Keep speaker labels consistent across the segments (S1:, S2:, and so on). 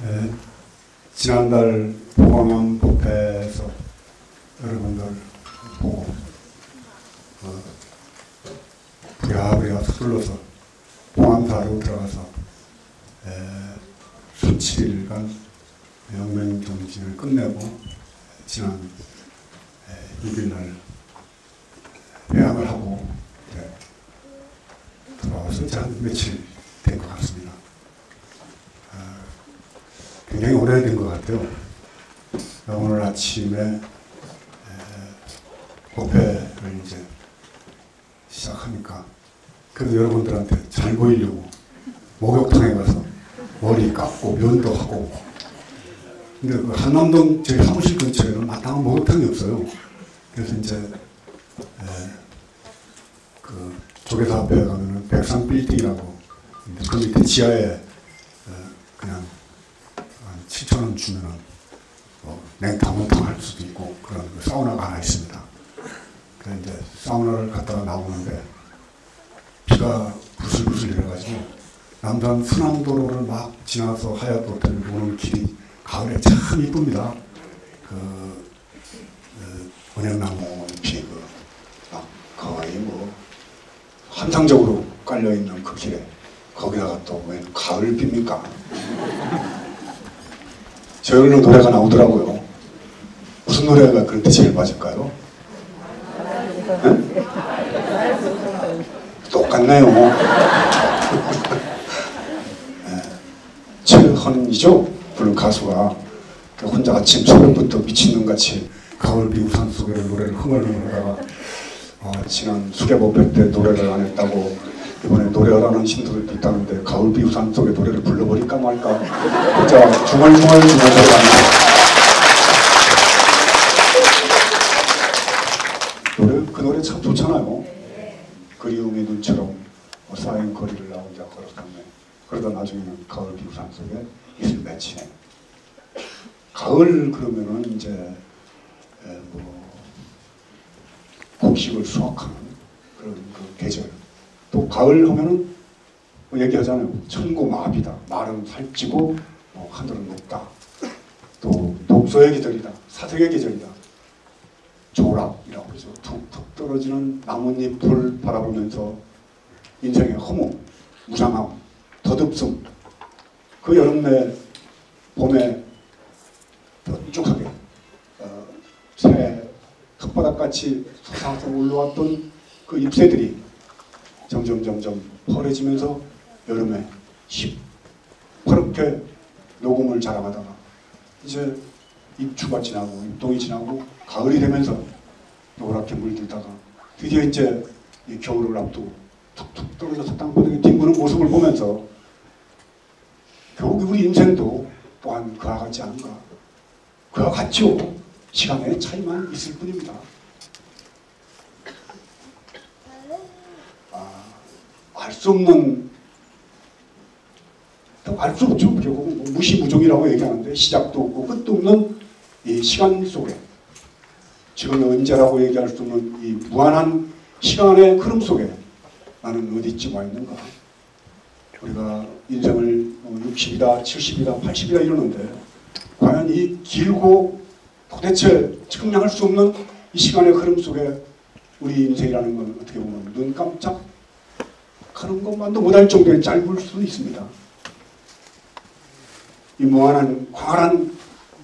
S1: 예, 지난달 봉황암 법회에서 여러분들 보고 부랴부랴 서둘러서 봉암사로 들어가서 17일간 영맹정진을 끝내고 지난 6일날 회양을 하고 돌아와서 이제 한 며칠 된 것 같습니다. 굉장히 오래된 것 같아요. 오늘 아침에 법회를 이제 시작하니까 그래도 여러분들한테 잘 보이려고 목욕탕에 가서 머리 깎고 면도 하고, 근데 그 한남동 저희 사무실 근처에는 마땅한 목욕탕이 없어요. 그래서 이제 그 조계사 앞에 가면은 백상 빌딩이라고 그 밑에 지하에 그냥 7,000원 주면은 냉탕온탕 할 수도 있고 그런 그 사우나가 하나 있습니다. 그래서 이제 사우나를 갔다가 나오는데 비가 부슬부슬 내려가지고 남산 순환도로를 막 지나서 하얏호텔을 오는 길이 가을에 참 이쁩니다. 은행나무 잎이 거의 환상적으로 깔려있는 그 길에 거기다가 또 웬 가을비입니까? 저희는 노래가 나오더라고요. 무슨 노래가 그런데 제일 맞을까요? 네? 똑같네요. 네. 최헌이죠? 부른 가수가 혼자 아침 새벽부터 미친놈같이 가을비 우산 속에를 노래를 흥얼흥얼하다가 지난 수계법회 때 노래를 안 했다고 이번에 노래하라는 신도들도 있다는데 가을비 우산 속에 노래를 불러버릴까 말까 진짜 중얼중얼 그 노래 참 좋잖아요. 그리움의 눈처럼 쌓인 거리를 나 혼자 걸었었네. 그러다 나중에는 가을비 우산 속에 이슬 맺히네. 가을 그러면은 이제 곡식을 수확하는 그런 그 계절. 또 가을 하면은 얘기하잖아요. 천고마비다. 말은 살찌고 하늘은 높다. 또 독서의 계절이다. 사색의 계절이다. 조락이라고 그러죠. 툭툭 떨어지는 나뭇잎을 바라보면서 인생의 허무, 무상함, 덧없음, 그 여름에 봄에 뾰족하게 새 흙바닥같이 솟아서 올라왔던 그 잎새들이 점점 펄해지면서 여름에 시퍼렇게 녹음을 자랑하다가 이제 입추가 지나고 입동이 지나고 가을이 되면서 노랗게 물들다가 드디어 이제 이 겨울을 앞두고 툭툭 떨어져서 땅바닥에 뒹구는 모습을 보면서 결국 우리 인생도 또한 그와 같지 않은가. 그와 같죠. 시간의 차이만 있을 뿐입니다. 알 수 없는, 알 수 없죠. 결국 무시무종이라고 얘기하는데 시작도 없고 끝도 없는 이 시간 속에 지금 언제라고 얘기할 수 없는 이 무한한 시간의 흐름 속에 나는 어디쯤 와 있는가. 우리가 인생을 60이다, 70이다, 80이다 이러는데 과연 이 길고 도대체 측량할 수 없는 이 시간의 흐름 속에 우리 인생이라는 건 어떻게 보면 눈 깜짝 하는 것만도 못할 정도의 짧을 수도 있습니다. 이 무한한 광활한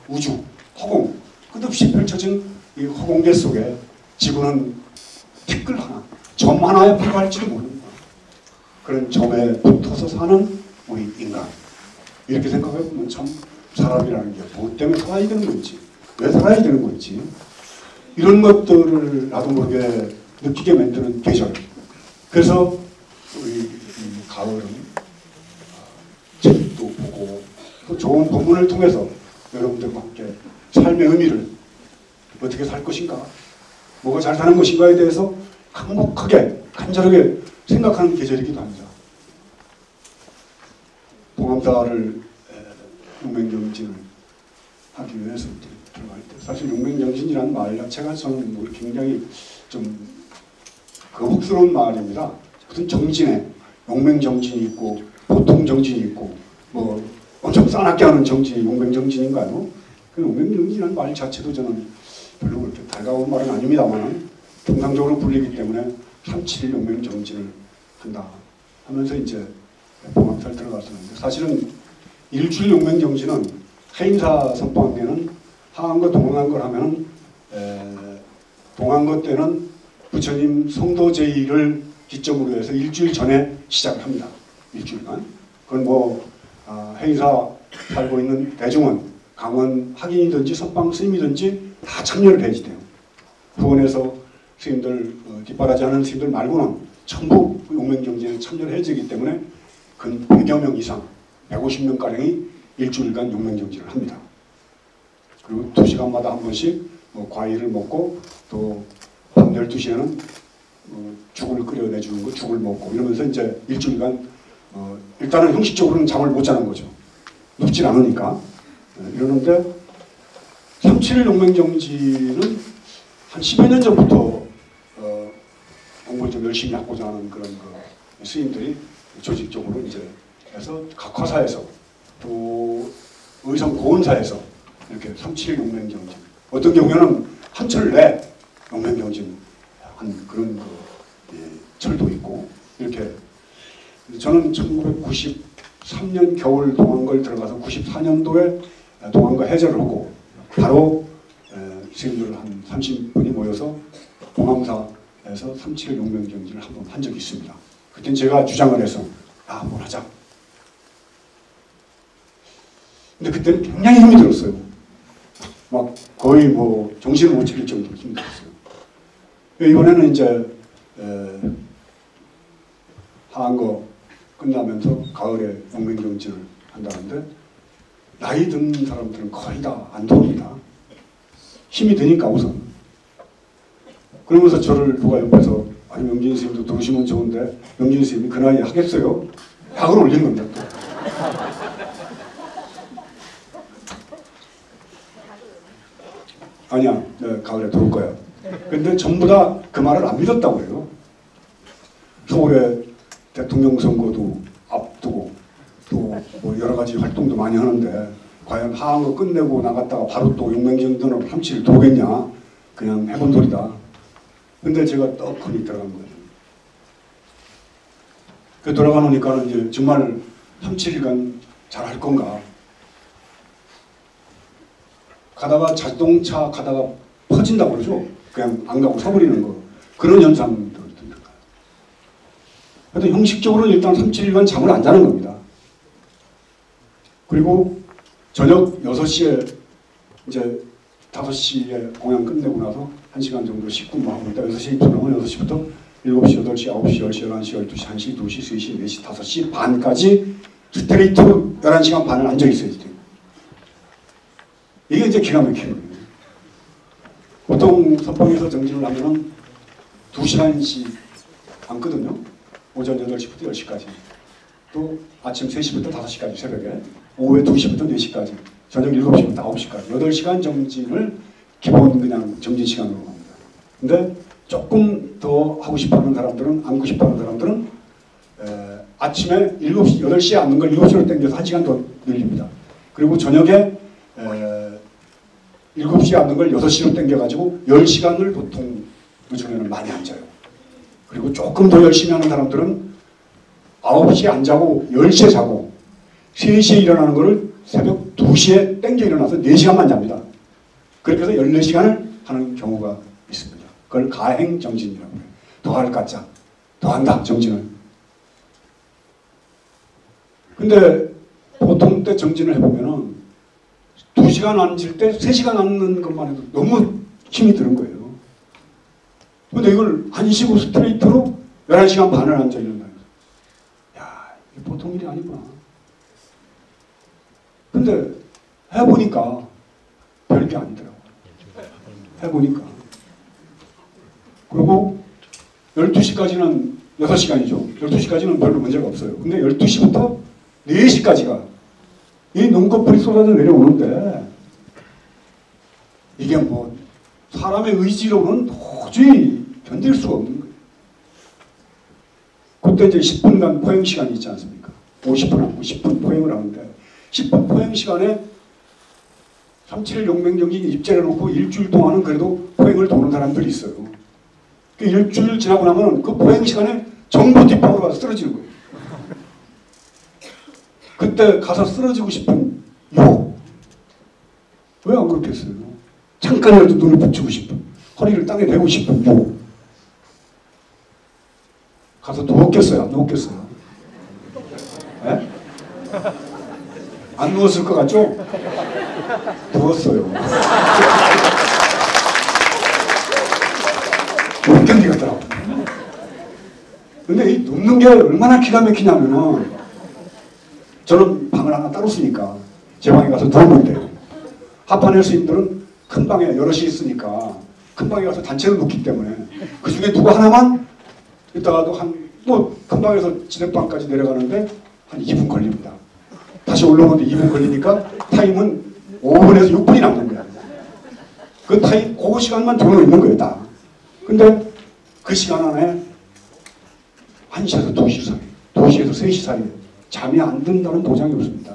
S1: 우주, 허공, 끝없이 펼쳐진 이 허공계 속에 지구는 티끌 하나, 점 하나에 불과할지도 모릅니다. 그런 점에 붙어서 사는 우리 인간. 이렇게 생각해보면 참 사람이라는 게 무엇 때문에 살아야 되는 건지, 왜 살아야 되는 건지, 이런 것들을 나도 모르게 느끼게 만드는 계절. 그래서 우리 가을은 책도 보고 또 좋은 본문을 통해서 여러분들과 함께 삶의 의미를 어떻게 살 것인가, 뭐가 잘 사는 것인가에 대해서 강목하게 간절하게 생각하는 계절이기도 합니다. 봉암사를 용맹정진을 하기 위해서 들어갈 때 사실 용맹정진이라는 말 자체가 저는 굉장히 좀 거북스러운 말입니다. 무슨 정진에 용맹정진이 있고 보통정진이 있고 뭐 엄청 싸납게 하는 정치, 용맹정진인가요? 그 용맹정진이라는 말 자체도 저는 별로 그렇게 달가운 말은 아닙니다만 통상적으로 불리기 때문에 3.7 용맹정진을 한다 하면서 이제 봉황사를 들어갔었는데 사실은 일주일 용맹정진은 해인사 선방에는 하한거 동항걸 하면은 동항거 때는 부처님 성도 제의를 기점으로 해서 일주일 전에 시작을 합니다. 일주일간. 그건 뭐 행사 살고 있는 대중은 강원 학인이든지 선방 스님이든지 다 참여를 해야지 돼요. 후원해서 스님들 뒷바라지 하는 스님들 말고는 전부 용맹정진에 참여를 해야 되기 때문에 근 100여 명 이상 150명가량이 일주일간 용맹정진을 합니다. 그리고 2시간마다 한 번씩 뭐 과일을 먹고 또 밤 12시에는 죽을 끓여내주는 거 죽을 먹고 이러면서 이제 일주일간 일단은 형식적으로는 잠을 못 자는 거죠. 눕질 않으니까. 이러는데 3.7 용맹정진은 한 10여 년 전부터 공부를 좀 열심히 하고자 하는 그런 스님들이 조직적으로 이제 해서 각 화사에서 또 의성 고은사에서 이렇게 3.7 용맹정진 어떤 경우에는 한철 내 용맹정진 한 그런 철도 있고 이렇게 저는 1993년 겨울 동안걸 들어가서 94년도에 동안거 해제를 하고 바로 스님들 한 30분이 모여서 봉암사에서 3.7 용맹정진을 한 번 한 적이 있습니다. 그땐 제가 주장을 해서 뭘 하자. 근데 그때는 굉장히 힘이 들었어요. 막 거의 뭐 정신을 못 차릴 정도로 힘이 들었어요. 이번에는 이제 하한거 끝나면서 가을에 용맹정진을 한다는데 나이 든 사람들은 거의 다 안 들어옵니다. 힘이 드니까 우선. 그러면서 저를 누가 옆에서 아니 명진 선생님도 들으시면 좋은데 명진 선생님이 그 나이에 하겠어요? 약을 올린 겁니다. 또. 아니야, 가을에 들어올 거야. 근데 전부 다 그 말을 안 믿었다고 해요. 서울에 대통령 선거도 앞두고 또 뭐 여러 가지 활동도 많이 하는데 과연 하한거 끝내고 나갔다가 바로 또 용맹정진으로 3.7을 도겠냐? 그냥 해본 소리다. 근데 제가 떡하니 들어간 거예요. 그 돌아가 놓으니까는 이제 정말 3.7일간 잘 할 건가? 가다가 자동차 가다가 퍼진다고 그러죠? 그냥 안 가고 서버리는 거. 그런 현상들을 들어요. 하여튼 형식적으로는 일단 3.7일간 잠을 안 자는 겁니다. 그리고 저녁 6시에 이제 5시에 공연 끝내고 나서 1시간 정도 10분 뭐 하고 있다. 6시에 입장하면 6시부터 7시, 8시, 9시, 10시, 11시, 12시, 1시, 2시, 3시, 4시, 5시 반까지 스트레이트로 11시간 반을 앉아 있어야 돼요. 이게 이제 기가 막히는 거예요. 보통 선방에서 정진을 하면은 2시간씩 앉거든요. 오전 8시부터 10시까지. 또 아침 3시부터 5시까지 새벽에. 오후에 2시부터 4시까지. 저녁 7시부터 9시까지. 8시간 정진을 기본 그냥 정진 시간으로 합니다. 근데 조금 더 하고 싶어 하는 사람들은, 앉고 싶어 하는 사람들은 아침에 7시, 8시에 앉는 걸 7시로 당겨서 1시간 더 늘립니다. 그리고 저녁에 7시에 앉는 걸 6시로 당겨가지고 10시간을 보통 요즘에는 많이 앉아요. 그리고 조금 더 열심히 하는 사람들은 9시에 안 자고 10시에 자고 3시에 일어나는 거를 새벽 2시에 땡겨 일어나서 4시간만 잡니다. 그렇게 해서 14시간을 하는 경우가 있습니다. 그걸 가행정진이라고 해요. 더할 가짜. 더한다, 정진을. 근데 보통 때 정진을 해보면은 2시간 앉을 때 3시간 앉는 것만 해도 너무 힘이 드는 거예요. 근데 이걸 안 쉬고 스트레이트로 11시간 반을 앉아 있는다. 야, 이게 보통 일이 아니구나. 근데 해보니까 별게 아니더라고요. 해보니까. 그리고 12시까지는 6시간이죠. 12시까지는 별로 문제가 없어요. 근데 12시부터 4시까지가 이 눈꺼풀이 쏟아져 내려오는데 이게 뭐 사람의 의지로는 도저히 견딜 수가 없는 거예요. 그때 이제 10분간 포행 시간이 있지 않습니까? 50분 하고 10분 포행을 하는데 10분 포행 시간에 3.7 용맹정진 입제를 놓고 일주일 동안은 그래도 포행을 도는 사람들이 있어요. 그 일주일 지나고 나면 그 포행 시간에 전부 뒷방으로 가서 쓰러지는 거예요. 그때 가서 쓰러지고 싶은 유혹. 왜 안 그렇겠어요? 잠깐이라도 눈을 붙이고 싶은, 허리를 땅에 대고 싶은 유혹. 가서 누웠겠어요? 안 누웠겠어요? 네? 안 누웠을 것 같죠? 누웠어요. 못 견디겠더라고. 근데 이 눕는 게 얼마나 기가 막히냐면은, 저는 방을 하나 따로 쓰니까 제 방에 가서 누우면 돼요. 합판엘 스님들은 큰 방에 여럿이 있으니까 큰 방에 가서 단체로 눕기 때문에 그 중에 누구 하나만 있다가도 큰 방에서 지대방까지 내려가는데 한 2분 걸립니다. 다시 올라오는데 2분 걸리니까 타임은 5분에서 6분이 남는 거야. 그 타임, 그 시간만 돈으로 있는 거예요, 다. 근데 그 시간 안에 1시에서 2시 사이, 2시에서 3시 사이에 잠이 안 든다는 보장이 없습니다.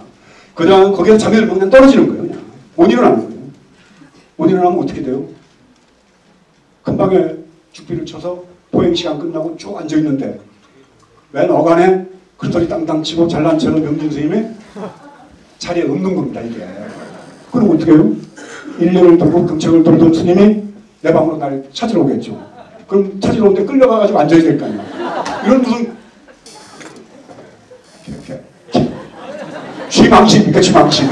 S1: 그냥 거기서 잠이 들면 그냥 떨어지는 거예요, 그냥. 못 일어나는 거예요. 못 일어나면 어떻게 돼요? 큰 방에 죽비를 쳐서 보행 시간 끝나고 쭉 앉아있는데 웬 어간에 큰소리 땅땅 치고 잘난 척을 명진 스님이 자리에 없는 겁니다, 이게. 그럼 어떻게 해요? 1년을 돌고 금책을 돌던 스님이 내 방으로 날 찾으러 오겠죠. 그럼 찾으러 오는데 끌려가가지고 앉아야 될 거 아니야. 이건 무슨 쥐망치입니까? 쥐망치.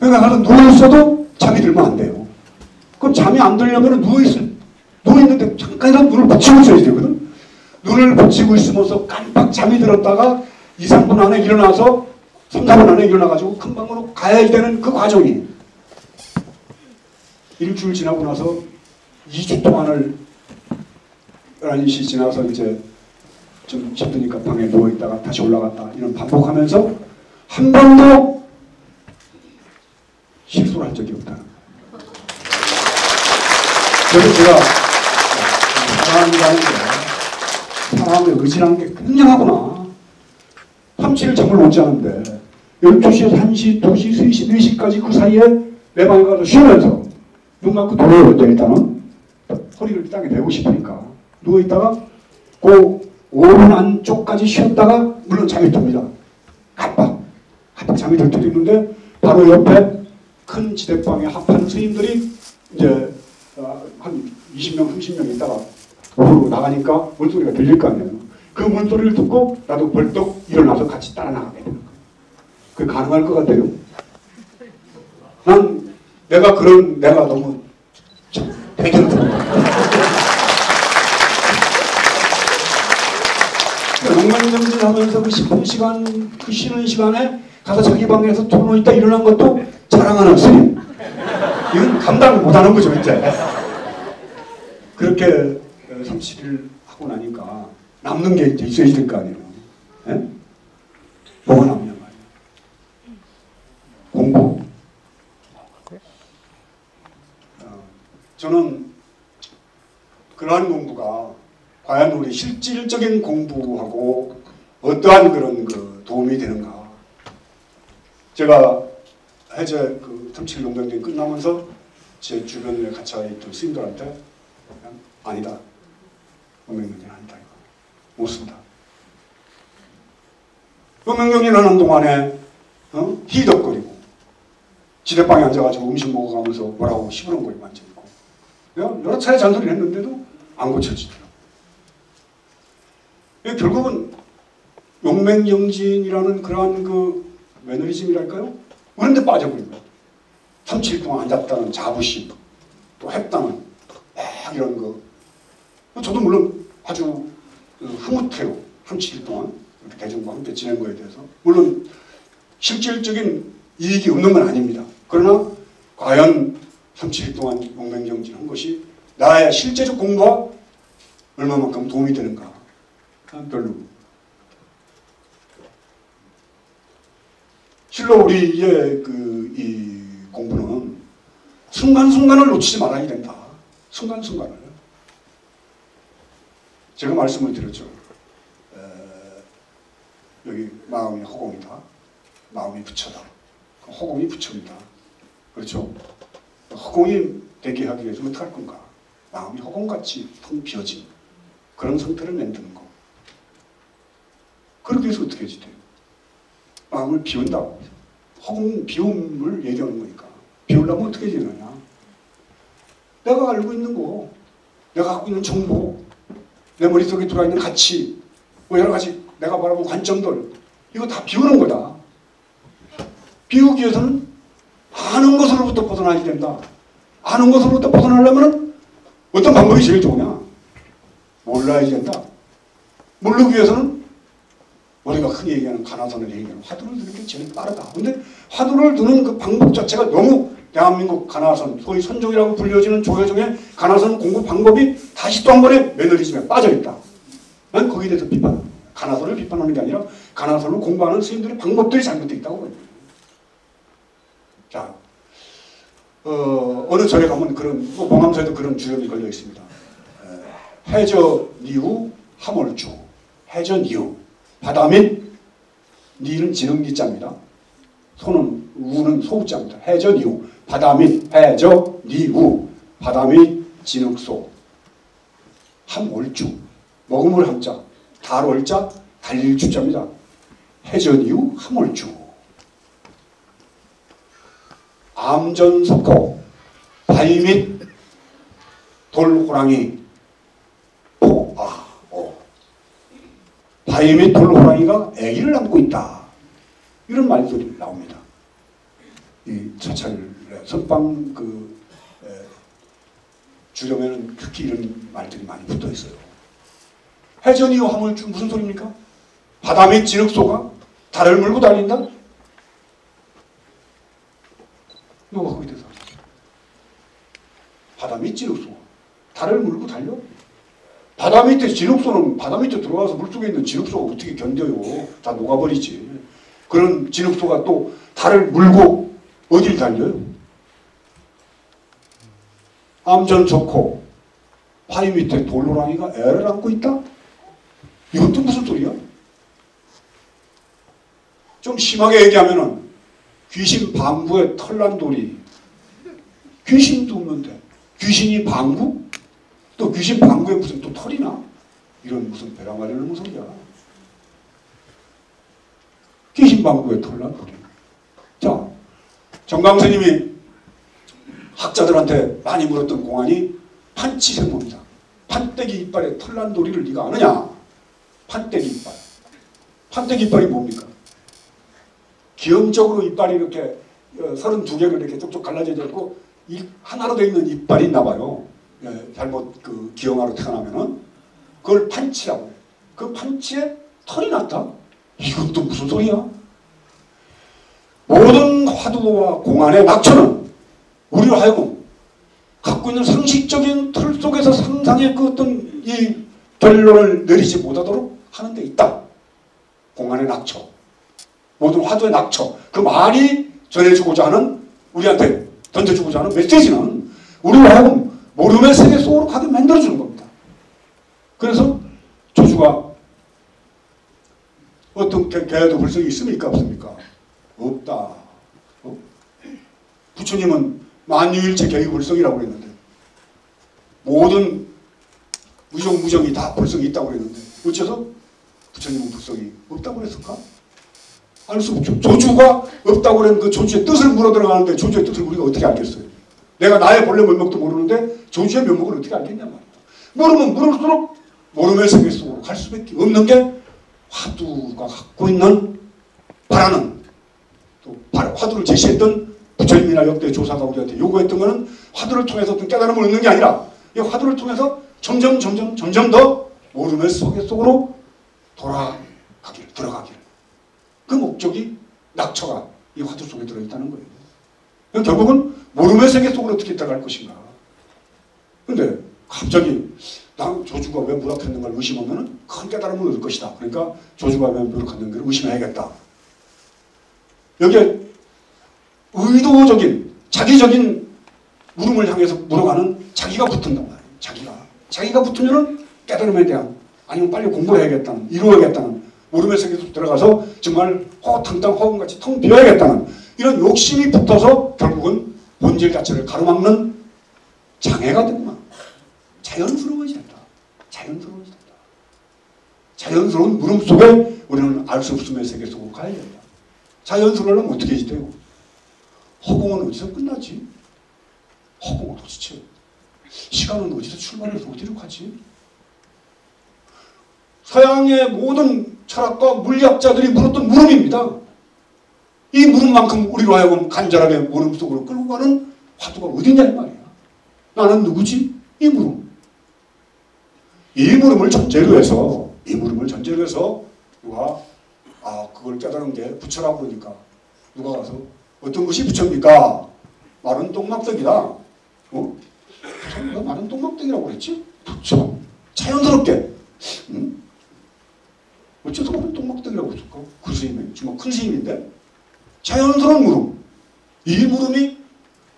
S1: 그러니까 나는 누워있어도 잠이 들면 안 돼요. 그럼 잠이 안 들려면 누워있는데 잠깐이라도 눈을 붙이고 있어야 되거든. 눈을 붙이고 있으면서 깜빡 잠이 들었다가 2, 3분 안에 일어나서 3, 4분 안에 일어나가지고 큰 방으로 가야 되는 그 과정이 일주일 지나고 나서 2주 동안을 11시 지나서 이제 좀 힘드니까 방에 누워있다가 다시 올라갔다 이런 반복하면서 한 번도 실수를 한 적이 없다는 거예요. 그래서 제가 사람이라는 게 사람의 의지라는 게 굉장하구나. 3, 7일 잠을 못 자는데 12시에서 1시, 2시, 3시, 4시까지 그 사이에 내 방에 가서 쉬면서 눈 감고 누워요. 일단은 허리를 땅에 대고 싶으니까 누워있다가 그 5분 안쪽까지 쉬었다가 물론 잠이 듭니다. 깜빡 잠이 들 때도 있는데 바로 옆에 큰 지대방에 합한 스님들이 이제 한 20명, 30명 있다가 오후로 나가니까 물소리가 들릴 거 아니에요. 그 물소리를 듣고 나도 벌떡 일어나서 같이 따라 나가게 되는 거예요. 그게 가능할 것 같아요. 난 내가 너무 대견스럽다. 용맹정진 하면서 그 10분 시간, 그 쉬는 시간에 가서 자기 방에서 토너 있다 일어난 것도 자랑하는 스님. 이건 감당을 못하는 거죠, 이제. 그렇게 37일 하고 나니까 남는 게 이제 있어야 될 거 아니에요. 네? 뭐가 남냐 말이에요. 공부. 저는 그러한 공부가 과연 우리 실질적인 공부하고 어떠한 그런 도움이 되는가. 제가 해제 37 용병전 끝나면서 제 주변에 같이 있던 스님들한테 아니다. 용병전이 아니다. 못 쓴다. 용병전이 하는 동안에 희덕거리고 지대방에 앉아가지고 음식 먹어가면서 뭐라고 시부렁거리고 앉아있고 내가 여러 차례 잔소리를 했는데도 안 고쳐지더라고요. 결국은 용맹정진이라는 그러한 매너리즘이랄까요? 그런 데 빠져버린 거예요. 3, 7일 동안 앉았다는 자부심, 또 했다는 이런 거. 저도 물론 아주 흐뭇해요. 3, 7일 동안 대중과 함께 지낸 거에 대해서. 물론 실질적인 이익이 없는 건 아닙니다. 그러나 과연 3, 7일 동안 용맹정진을 한 것이 나의 실제적 공부와 얼마만큼 도움이 되는가? 별로. 실로 우리의 이 공부는 순간순간을 놓치지 말아야 된다. 순간순간을. 제가 말씀을 드렸죠. 여기 마음이 허공이다. 마음이 부처다. 허공이 부처입니다. 그렇죠? 허공이 되게 하기 위해서 어떻게 할 건가? 마음이 허공같이 텅 비어진 그런 상태를 만드는 거. 그렇게 해서 어떻게 해야 돼요? 마음을 비운다고. 허공 비움을 얘기하는 거니까. 비우려면 어떻게 되느냐? 내가 알고 있는 거, 내가 갖고 있는 정보, 내 머릿속에 들어있는 가치, 뭐 여러 가지 내가 바라본 관점들, 이거 다 비우는 거다. 비우기 위해서는 아는 것으로부터 벗어나야 된다. 아는 것으로부터 벗어나려면 어떤 방법이 제일 좋으냐? 몰라야 된다. 모르기 위해서는 우리가 흔히 얘기하는 가나선을 얘기하는 화두를 드는 게 제일 빠르다. 근데 화두를 드는 그 방법 자체가 너무 대한민국 가나선, 소위 선종이라고 불려지는 조여종의 가나선 공부 방법이 다시 또 한 번에 매너리즘에 빠져있다. 난 거기에 대해서 비판합니다. 가나선을 비판하는 게 아니라 가나선을 공부하는 스님들의 방법들이 잘못되어 있다고 봐요. 자, 어느 절에 가면 그런, 봉암사에도 그런 주점이 걸려 있습니다. 해저, 니우, 하몰주. 해저, 니우. 바다 및, 니는 지능니자입니다. 소는, 우는 소우자입니다. 해저, 니우. 바다 및, 해저, 니우. 바다 및, 진흙소. 함올주. 먹음을 함자. 달올자, 달릴 주자입니다. 해저, 니우, 함올주. 암전석호. 바위 및, 돌호랑이. 바위 및 돌호랑이가 아기를 안고 있다. 이런 말들이 나옵니다. 이 차찰 선방 주점에는 특히 이런 말들이 많이 붙어 있어요. 해전이요 하물주 무슨 소리입니까? 바다 및 진흙소가 달을 물고 달린다? 누가 거기에 대해서 바다 및 진흙소가 달을 물고 달려? 바다 밑에 진흙소는 바다 밑에 들어가서 물속에 있는 진흙소가 어떻게 견뎌요? 다 녹아버리지. 그런 진흙소가 또 달을 물고 어딜 달려요? 암전 좋고 바위 밑에 돌호랑이가 애를 안고 있다? 이것도 무슨 소리야? 좀 심하게 얘기하면은 귀신 방구에 털난 돌이 귀신도 없는데 귀신이 방구? 또 귀신 방구에 무슨 또 털이나? 이런 무슨 배랑아리를 넘은 소리야. 귀신 방구에 털난 돌이. 자, 정강 스님이 학자들한테 많이 물었던 공안이 판치생모입니다. 판때기 이빨에 털난 도리를 네가 아느냐? 판때기 이빨. 판때기 이빨이 뭡니까? 기형적으로 이빨이 이렇게 32개로 이렇게 쪽쪽 갈라져 있고 하나로 되어 있는 이빨이 있나 봐요. 잘못 기형아로 태어나면은 그걸 판치라고 해요. 그 판치에 털이 났다? 이건 또 무슨 소리야? 모든 화두와 공안의 낙처는 우리로 하여금 갖고 있는 상식적인 틀 속에서 상상의 그 어떤 이 결론을 내리지 못하도록 하는 데 있다. 공안의 낙처. 모든 화두의 낙처. 그 말이 전해주고자 하는, 우리한테 던져주고자 하는 메시지는 우리로 하여금 모름의 세계 속으로 가게 만들어주는 겁니다. 그래서 조주가 어떤 개도 불성이 있습니까? 없습니까? 없다. 부처님은 만유일체 개의 불성이라고 그랬는데 모든 무정이 다 불성이 있다고 그랬는데 어째서 부처님은 불성이 없다고 그랬을까? 알 수 없죠. 조주가 없다고 그랬는 그 조주의 뜻을 물어 들어가는데 조주의 뜻을 우리가 어떻게 알겠어요? 내가 나의 본래 면목도 모르는데 조주의 면목을 어떻게 알겠냔 말이야. 모르면 모를수록 모름의 세계 속으로 갈 수밖에 없는 게 화두가 갖고 있는 바라는, 또 화두를 제시했던 부처님이나 역대 조사가 우리한테 요구했던 것은 화두를 통해서 어떤 깨달음을 얻는 게 아니라 이 화두를 통해서 점점 더 모름의 세계 속으로 들어가기를. 그 목적이 낙처가 이 화두 속에 들어있다는 거예요. 결국은 모름의 세계 속으로 어떻게 들어갈 것인가. 근데 갑자기 조주가 왜 무락했는가를 의심하면 큰 깨달음을 얻을 것이다. 그러니까 조주가 왜 무락했는가를 의심해야겠다. 여기에 의도적인 자기적인 물음을 향해서 물어가는 자기가 붙는단 말이에요. 자기가 붙으면은 깨달음에 대한, 아니면 빨리 공부를 해야겠다는, 이루어야겠다는 무릎의 세계로 들어가서 정말 호탕탕 허공같이 텅 비어야겠다는 이런 욕심이 붙어서 결국은 본질 자체를 가로막는 장애가 되구나. 자연스러워지다. 자연스러워지다. 자연스러운 물음 속에 우리는 알 수 없음의 세계 속으로 가야 된다. 자연스러우려면 어떻게 해야 돼요? 허공은 어디서 끝나지? 허공은 도대체 시간은 어디서 출발해서 어디로 가지? 서양의 모든 철학과 물리학자들이 물었던 물음입니다. 이 물음만큼 우리로 하여금 간절하게 물음 속으로 끌고 가는 화두가 어디냐 이 말이야. 나는 누구지? 이 물음. 이 물음을 전제로 해서 누가 그걸 깨달은 게 부처라고 그러니까 누가 가서 어떤 것이 부처입니까? 말은 똥막대기다. 왜 말은 똥막대기라고 그랬지? 부처. 자연스럽게. 응? 어째서 말은 똥막대기라고 했을까? 그 스님이 정말 큰 스님인데 자연스러운 물음. 이 물음이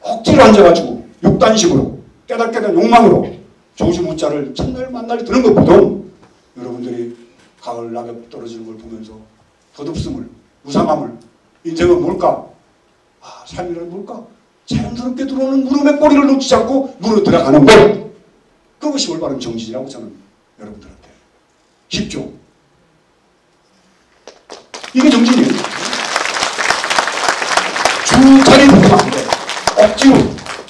S1: 억지로 앉아가지고 육단식으로 깨닫게 된 욕망으로 조시무자를 첫날 만날 드는 것보다 여러분들이 가을 낙엽 떨어지는 걸 보면서 덧없음을, 무상함을, 인생은 뭘까? 삶이란 뭘까? 자연스럽게 들어오는 물음의 꼬리를 놓지 않고 물어 들어가는 것. 그것이 올바른 정신이라고 저는 여러분들한테. 쉽죠? 이게 정신이에요. 주자리 부르면 안 돼. 억지로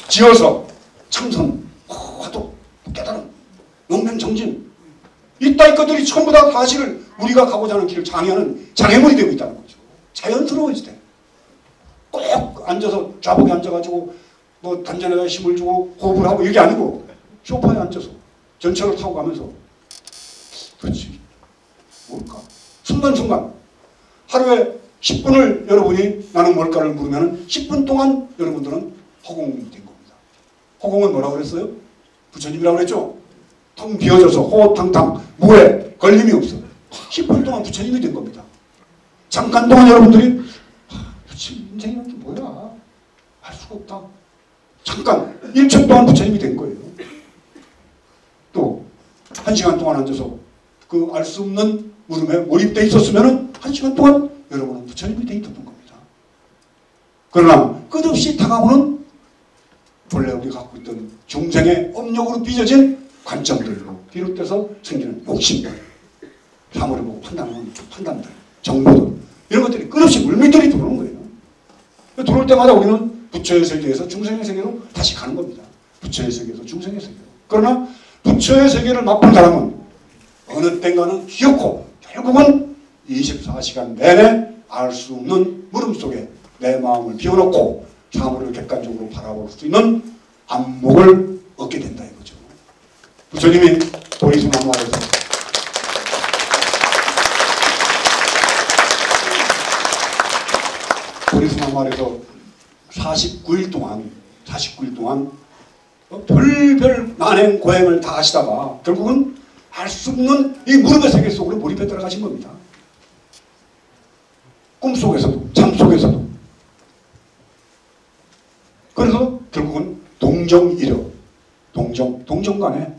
S1: 지어서 참선, 화두, 깨달음, 용맹정진. 이따위 것들이 전부 다 사실을 우리가 가고자 하는 길을 장애하는 장애물이 되고 있다는 거죠. 자연스러워질 때. 꼭 앉아서 좌복에 앉아가지고 뭐 단전에다 힘을 주고 호흡을 하고 이게 아니고 소파에 앉아서 전철을 타고 가면서 그렇지. 뭘까? 순간순간 하루에 10분을 여러분이 나는 뭘까를 물으면 10분 동안 여러분들은 허공이 된 겁니다. 허공은 뭐라고 그랬어요? 부처님이라고 그랬죠? 텅 비어져서 호호탕탕 무에 걸림이 없어. 10분 동안 부처님이 된 겁니다. 잠깐 동안 여러분들이 부처님 인생이란 게 뭐야? 알 수가 없다. 잠깐 1초 동안 부처님이 된 거예요. 또 1시간 동안 앉아서 그 알 수 없는 물음에 몰입되어 있었으면 1시간 동안 여러분은 부처님이 되어 있던 겁니다. 그러나 끝없이 다가오는 본래 우리가 갖고 있던 중생의 업력으로 빚어진 관점들로 비롯돼서 생기는 욕심들, 사물을 보고 판단하는 판단들, 정보들 이런 것들이 끝없이 물밀들이 들어오는 거예요. 들어올 때마다 우리는 부처의 세계에서 중생의 세계로 다시 가는 겁니다. 부처의 세계에서 중생의 세계로. 그러나 부처의 세계를 맛본 사람은 어느 땐가는 기어코 결국은 24시간 내내 알 수 없는 물음 속에 내 마음을 비워놓고 사물을 객관적으로 바라볼 수 있는 안목을 얻게 된다 이거죠. 부처님이 보리수나무아래서 보리수나무아래서 49일 동안 별별 난행 고행을 다 하시다가 결국은 알 수 없는 이 무릎의 세계 속으로 몰입해 들어가신 겁니다. 꿈속에서도 잠속에서도. 그래서 결국은 동정이력, 동정간에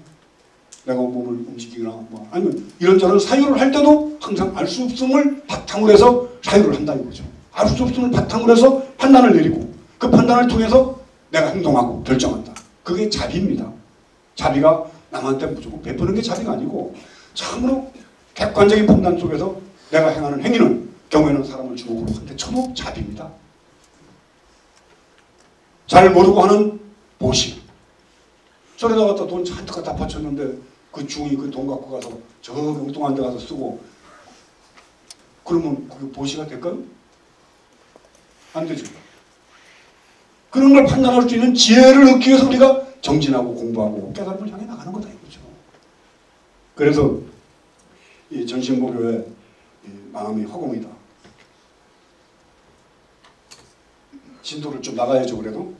S1: 내가 몸을 움직이거나 뭐 아니면 이런저런 사유를 할 때도 항상 알 수 없음을 바탕으로 해서 사유를 한다 이거죠. 알 수 없음을 바탕으로 해서 판단을 내리고 그 판단을 통해서 내가 행동하고 결정한다. 그게 자비입니다. 자비가 남한테 무조건 베푸는 게 자비가 아니고 참으로 객관적인 판단 속에서 내가 행하는 행위는 경우에는 사람을 주목으로 한데 쳐도 자비입니다. 잘 모르고 하는 보시. 저래다 갖다 돈 잔뜩 갖다 바쳤는데 그 중이 그 돈 갖고 가서 저 엉뚱한 데 가서 쓰고 그러면 그게 보시가 될까요? 안 되죠. 그런 걸 판단할 수 있는 지혜를 얻기 위해서 우리가 정진하고 공부하고 깨달음을 향해 나가는 거다 이거죠. 그래서 이 전신보교의 마음이 허공이다. 진도를 좀 나가야죠 그래도.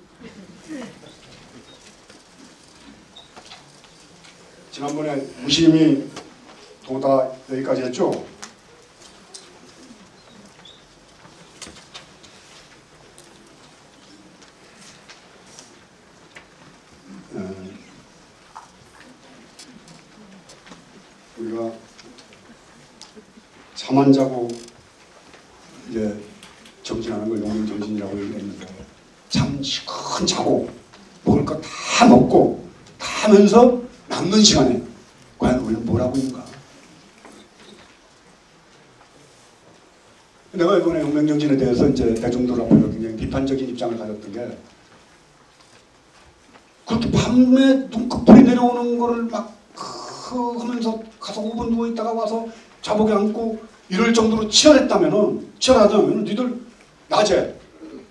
S1: 지난번에 무심히 도다 여기까지 했죠. 우리가 잠 안 자고 이제 정진하는 걸 용맹정진이라고 얘기했는데 잠 시큰 자고 먹을 거 다 먹고 다 하면서 남는 시간에 과연 우리는 뭘 하고 있는가? 내가 이번에 용맹정진에 대해서 이제 대중들 앞에서 굉장히 비판적인 입장을 가졌던 게 그렇게 밤에 눈꺼풀이 내려오는 거를 막 하면서 가서 5분 누워있다가 와서 자복에 앉고 이럴 정도로 치열하다면은 니들 낮에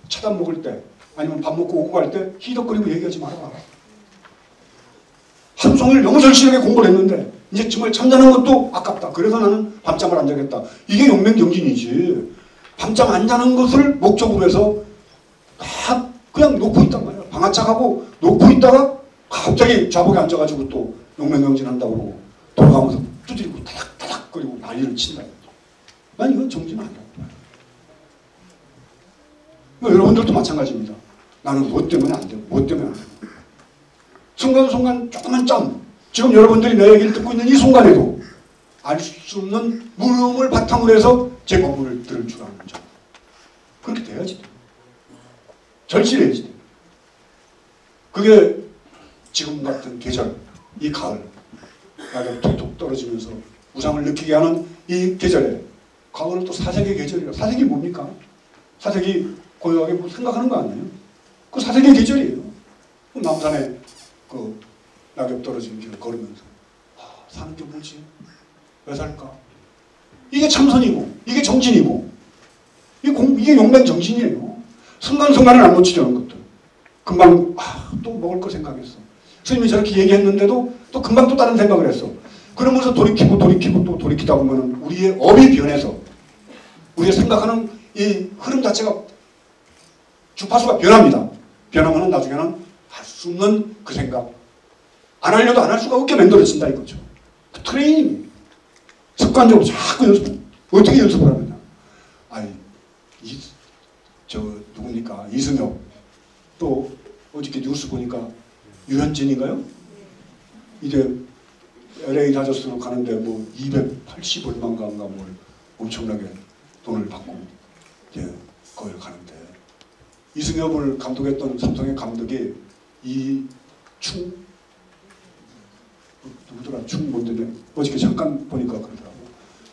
S1: 차단 먹을 때 아니면 밥 먹고 오고 갈 때 희덕거리고 얘기하지 말아라. 하루 종일 너무 절실하게 공부를 했는데 이제 정말 잠자는 것도 아깝다. 그래서 나는 밤잠을 안 자겠다. 이게 용맹정진이지. 밤잠 안 자는 것을 목적으로 해서 다 그냥 놓고 있단 말이야. 방아착하고 놓고 있다가 갑자기 좌복에 앉아가지고 또 용맹정진 한다고 그러고 돌아가면서 두드리고 타닥타닥 거리고 난리를 친다. 난 이건 정진 아니라고 봐요. 여러분들도 마찬가지입니다. 나는 뭐 때문에 안 되고 뭐 때문에 안 되고 순간순간 조그만 점 지금 여러분들이 내 얘기를 듣고 있는 이 순간에도 알 수 없는 물음을 바탕으로 해서 제 법문을 들을 줄 아는 점. 그렇게 돼야지. 절실해야지 돼. 그게 지금 같은 계절, 이 가을 약간 톡톡 떨어지면서 우상을 느끼게 하는 이 계절에 가을은 또 사색의 계절이라. 사색이 뭡니까? 사색이 고요하게 뭐 생각하는 거 아니에요? 그 사색의 계절이에요. 남산에 그 낙엽 떨어지는 길을 걸으면서 사는 게 뭐지? 왜 살까? 이게 참선이고 이게 정진이고 이게 용맹정진이에요. 순간순간을 안 놓치려는 것들. 금방 또 먹을 거 생각했어. 스님이 저렇게 얘기했는데도 또 금방 또 다른 생각을 했어. 그러면서 돌이키고 또 돌이키다 보면 우리의 업이 변해서 우리가 생각하는 이 흐름 자체가 주파수가 변합니다. 변하면 나중에는 할 수 없는 그 생각 안 하려도 안 할 수가 없게 만들어진다 이거죠. 그 트레이닝 습관적으로 자꾸 연습. 어떻게 연습을 하느냐. 아니 누굽니까 이승엽 또 어저께 뉴스 보니까 유현진인가요? 이제 LA 다저스로 가는데 뭐 280 얼마인가 뭘 엄청나게 돈을 받고 이제 거기를 가는데 이승엽을 감독했던 삼성의 감독이 누구더라? 뭔데? 어저께 잠깐 보니까 그러더라고.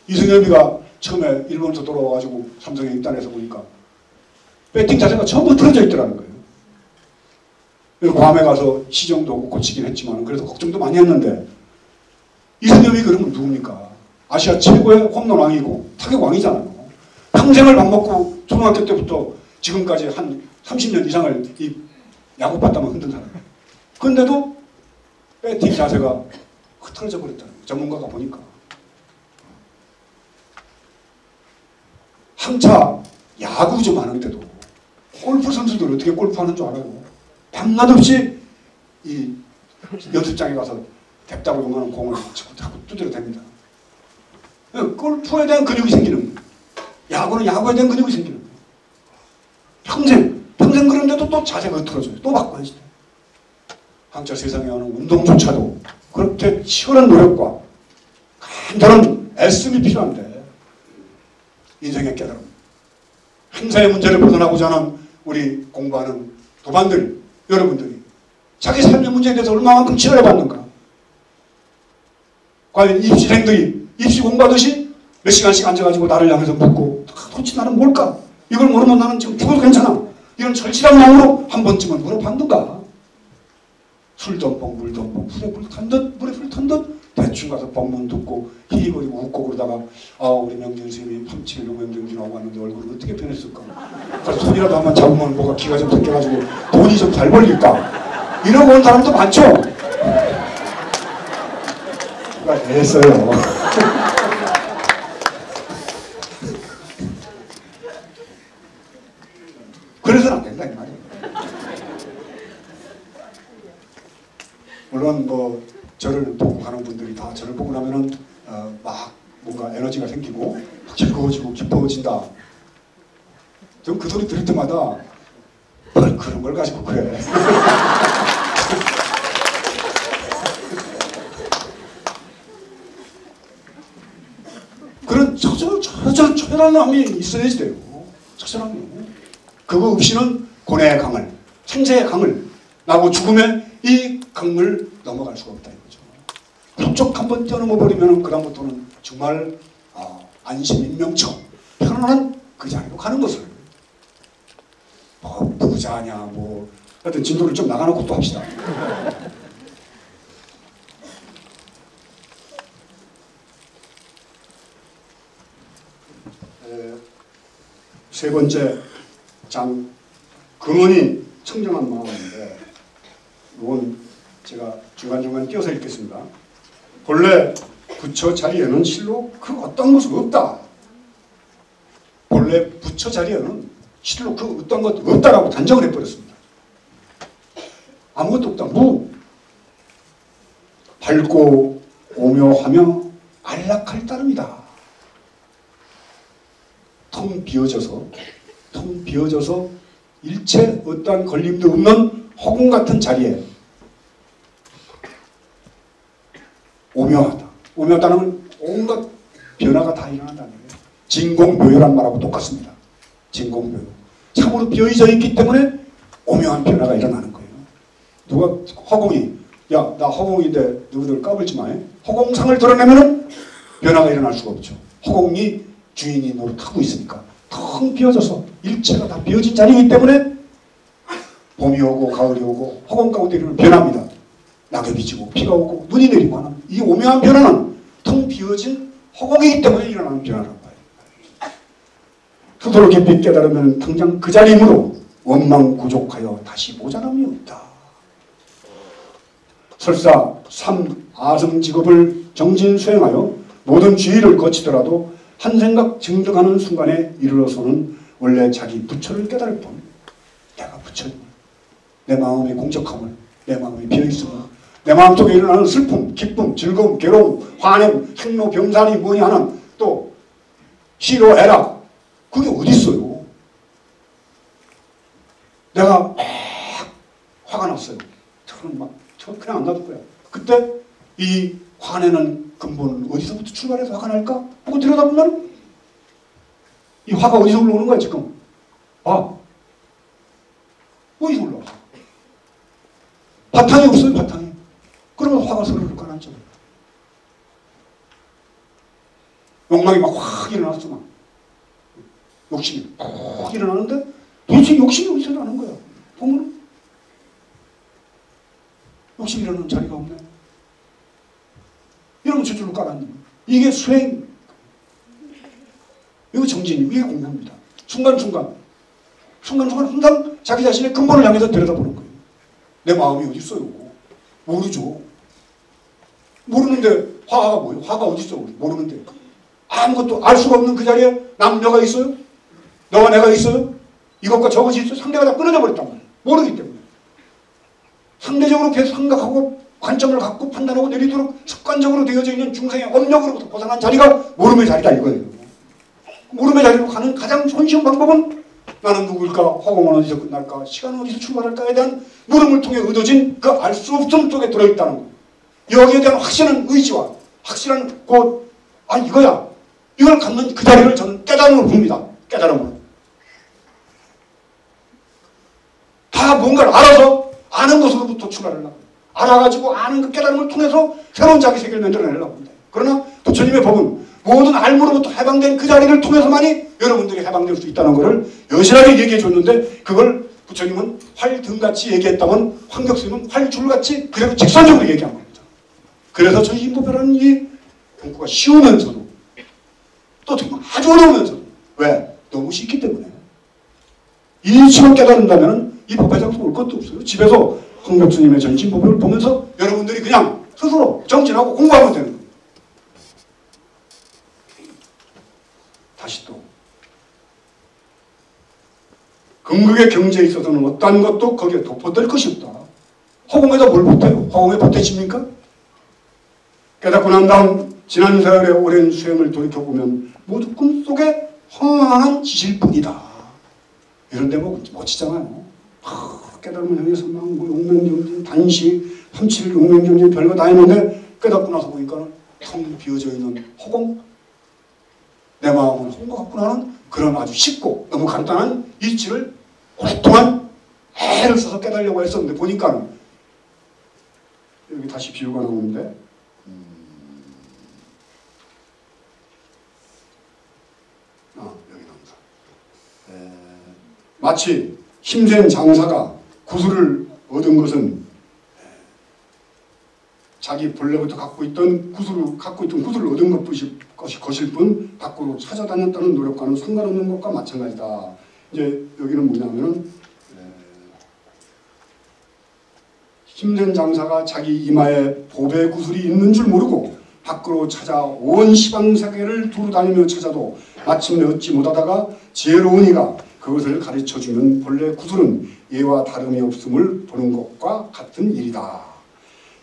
S1: 이승엽이가 처음에 일본에서 돌아와가지고 삼성에 입단해서 보니까 배팅 자세가 전부 틀어져 있더라는 거예요. 그래서 괌에 가서 시정도 하고 고치긴 했지만 그래서 걱정도 많이 했는데 이승엽이 그러면 누굽니까? 아시아 최고의 홈런 왕이고 타격 왕이잖아요. 평생을 밥 먹고 초등학교 때부터 지금까지 한 30년 이상을 이 야구 봤다면 흔든 사람. 그런데도 배팅 자세가 흐트러져 버렸다는 거예요. 전문가가 보니까. 한차 야구 좀 하는데도 골프 선수들 어떻게 골프하는 줄 알아요? 밤낮 없이 이 연습장에 가서 댔다고 용하는 공을 자꾸 두드려 댑니다. 골프에 대한 근육이 생기는 거예요. 야구는 야구에 대한 근육이 생기는 거예요. 평생 그런데도 또 자세가 흐트러져요. 또 바꿔야지 돼. 한차 세상에 오는 운동조차도 그렇게 치열한 노력과 간절한 애씀이 필요한데 인생의 깨달음 행사의 문제를 벗어나고자 하는 우리 공부하는 도반들 여러분들이 자기 삶의 문제에 대해서 얼마만큼 치열해봤는가. 과연 입시생들이 입시 공부하듯이 몇 시간씩 앉아가지고 나를 향해서 묻고 도대체 나는 뭘까? 이걸 모르면 나는 지금 죽어도 괜찮아. 이런 절실한 마음으로 한 번쯤은 물어봤는가. 술도 한 번, 물도 한 번, 물에 불 탄 듯 대충 가서 법문 듣고 히히거리고 웃고 그러다가 우리 명진 스님이 37일 용맹정진하고 왔는데 얼굴이 어떻게 변했을까. 그래서 손이라도 한번 잡으면 뭐가 기가 좀 섞여가지고 돈이 좀 잘 벌릴까. 이러고 온 사람도 많죠. 됐어요. 그래서는 안 된다 이 말이에요. 물론 뭐 저를 보고 가는 분들이 다 저를 보고 나면은 막 뭔가 에너지가 생기고 즐거워지고 기뻐진다. 전 그 소리 들을 때마다 뭘 그런 걸 가지고 그래. 그런 그런 처절함이 있어야지 돼요. 처절함이. 그거 없이는 고뇌의 강을, 생사의 강을, 나고 죽음의 이 강을 넘어갈 수가 없다 이거죠. 훌쩍 한번 뛰어넘어 버리면 그다음부터는 정말 안심인명처 편안한 그 자리로 가는 것을 뭐 부자냐 뭐 하여튼 진도를 좀 나가놓고 또 합시다. 세 번째 장 근원이 청정한 마음인데 이건 제가 중간중간 띄어서 읽겠습니다. 본래 부처 자리에는 실로 그 어떤 것은 없다. 본래 부처 자리에는 실로 그 어떤 것 없다라고 단정을 해버렸습니다. 아무것도 없다. 무. 밝고 오묘하며 안락할 따름이다. 텅 비어져서 일체 어떠한 걸림도 없는 허공 같은 자리에 오묘하다. 오묘하다는 건 온갖 변화가 다 일어난다는 거예요. 진공묘요란 말하고 똑같습니다. 진공묘요. 참으로 비어져 있기 때문에 오묘한 변화가 일어나는 거예요. 누가 허공이 야, 나 허공인데 너희들 까불지 마. 허공상을 드러내면은 변화가 일어날 수가 없죠. 허공이 주인이 노릇하고 있으니까 텅 비어져서 일체가 다 비어진 자리이기 때문에 봄이 오고 가을이 오고 허공 가운데 이르는 변화입니다. 낙엽이 지고 비가 오고 눈이 내리고 하는 이 오묘한 변화는 텅 비어진 허공이기 때문에 일어나는 변화라고 봐요. 스스로 깊이 깨달으면 당장 그 자리이므로 원망구족하여 다시 모자람이 없다. 설사 삼아성직업을 정진 수행하여 모든 주의를 거치더라도 한 생각 증득하는 순간에 이르러서는 원래 자기 부처를 깨달을 뿐 내가 부처임을, 내 마음의 공적함을, 내 마음이 비어있음을, 내 마음속에 일어나는 슬픔, 기쁨, 즐거움, 괴로움, 화냄, 생로, 병산이 뭐니 하는 또 시로, 애락 그게 어디 있어요? 내가 막 화가 났어요. 저 그냥 안 놔둘 거야. 그때 이 화내는 근본은 어디서부터 출발해서 화가 날까? 보고 들여다보면 이 화가 어디서 올라오는 거야 지금? 어디서 올라와? 바탕이 없어요. 바탕이. 그러면 화가 서로를 가라앉죠. 욕망이 막 확 일어났어. 막. 욕심이 확 일어나는데 도대체 욕심이 어디서 나는 거야? 보면 욕심이 일어나는 자리가 없네. 이러면 저절로 깔아앉는 거예요. 이게 수행, 이거 정진이고 이게 공부입니다. 순간순간 항상 자기 자신의 근본을 향해서 들여다보는 거예요. 내 마음이 어디 있어요? 모르죠. 모르는데 화가 뭐예요? 화가 어디 있어? 모르는데 아무것도 알 수가 없는 그 자리에 남녀가 있어요? 너와 내가 있어요? 이것과 저것이 있어요? 상대가 다 끊어져 버렸단 말이에요. 모르기 때문에. 상대적으로 계속 생각하고 관점을 갖고 판단하고 내리도록 습관적으로 되어져 있는 중생의 업력으로부터 벗어난 자리가 모름의 자리다 이거예요. 모름의 자리로 가는 가장 손쉬운 방법은 나는 누구일까? 허공은 어디서 끝날까? 시간은 어디서 출발할까에 대한 물음을 통해 얻어진 그 알 수 없음 속에 들어있다는 거. 여기에 대한 확신한 의지와 확실한 이거야. 이걸 갖는 그 자리를 저는 깨달음으로 부릅니다. 깨달음으로. 다 뭔가를 알아서 아는 것으로부터 출발하려고. 알아가지고 아는 그 깨달음을 통해서 새로운 자기 세계를 만들어내려고 합니다. 그러나 부처님의 법은 모든 알무로부터 해방된 그 자리를 통해서만이 여러분들이 해방될 수 있다는 것을 여실하게 얘기해 줬는데 그걸 부처님은 활등같이 얘기했다면 황격스님은 활줄같이 그대로 직선적으로 얘기한 겁니다. 그래서 저희 인도표라는 이 공부가 쉬우면서도 또 어떻게 보면 아주 어려우면서도 왜? 너무 쉽기 때문에 이 식을 깨달은다면 이 법회 장소 올 것도 없어요. 집에서 황격스님의 전신법을 보면서 여러분들이 그냥 스스로 정진하고 공부하면 되는 거예요. 다시 또 긍극의 경제에 있어서는 어떠한 것도 거기에 도포될 것이 없다. 허공에다 뭘 보태요? 허공에 보태집니까? 깨닫고 난 다음 지난 세월의 오랜 수행을 돌이켜보면 모두 꿈속에 허망한 짓일 뿐이다. 이런 대목 멋지잖아요. 깨달음을 향해서 막 용맹경진, 단식, 37 용맹경진 별거 다 했는데 깨닫고 나서 보니까 텅 비어져 있는 허공. 내 마음은 한 것 같구나 하는 그런 아주 쉽고 너무 간단한 이치를 오랫동안 애를 써서 깨달으려고 했었는데 보니까 여기 다시 비유가 나오는데 여기 나옵니다. 마치 힘센 장사가 구슬을 얻은 것은 자기 본래부터 갖고 있던 구슬을 얻은 것일 뿐 밖으로 찾아다녔다는 노력과는 상관없는 것과 마찬가지다. 이제 여기는 뭐냐면은 힘든 장사가 자기 이마에 보배 구슬이 있는 줄 모르고 밖으로 찾아 온 시방세계를 두루 다니며 찾아도 마침내 얻지 못하다가 지혜로운 이가 그것을 가르쳐주는 본래 구슬은 얘와 다름이 없음을 보는 것과 같은 일이다.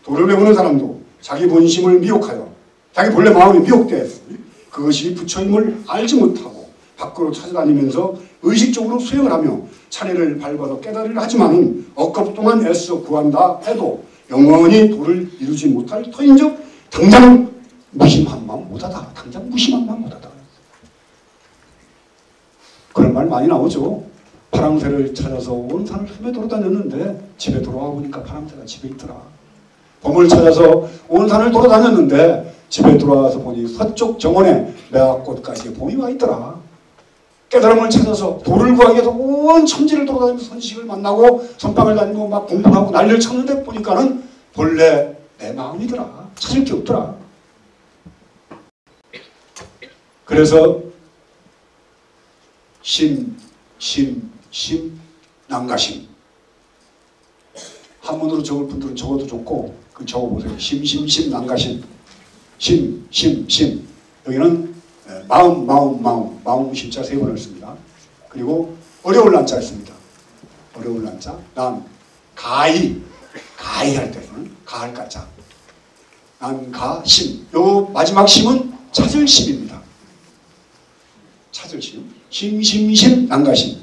S1: 도를 배우는 사람도 자기 본심을 미혹하여 자기 본래 마음이 미혹되었으니 그것이 부처임을 알지 못하고 밖으로 찾아다니면서 의식적으로 수행을 하며 차례를 밟아서 깨달으려 하지만은 억겁 동안 애써 구한다 해도 영원히 도를 이루지 못할 터인즉 당장 무심한 마음 못하다. 당장 무심한 마음 못하다. 그런 말 많이 나오죠. 파랑새를 찾아서 온 산을 헤매 돌아다녔는데 집에 돌아와 보니까 파랑새가 집에 있더라. 봄을 찾아서 온 산을 돌아다녔는데 집에 돌아와서 보니 서쪽 정원에 매화꽃가지에 봄이 와 있더라. 깨달음을 찾아서 도를 구하기 위해서 온 천지를 돌아다니면서 선식을 만나고 선방을 다니고 막 공부하고 난리를 쳤는데 보니까는 본래 내 마음이더라. 찾을 게 없더라. 그래서 난가심. 한문으로 적을 분들은 적어도 좋고 그 적어보세요. 난가심. 여기는 마음 심자 세 번을 씁니다. 그리고 어려울 난자를 씁니다. 어려울 난자. 난 가히 할 때는 가할 가자. 난가심. 요 마지막 심은 찾을 심입니다. 찾을 심. 난가심.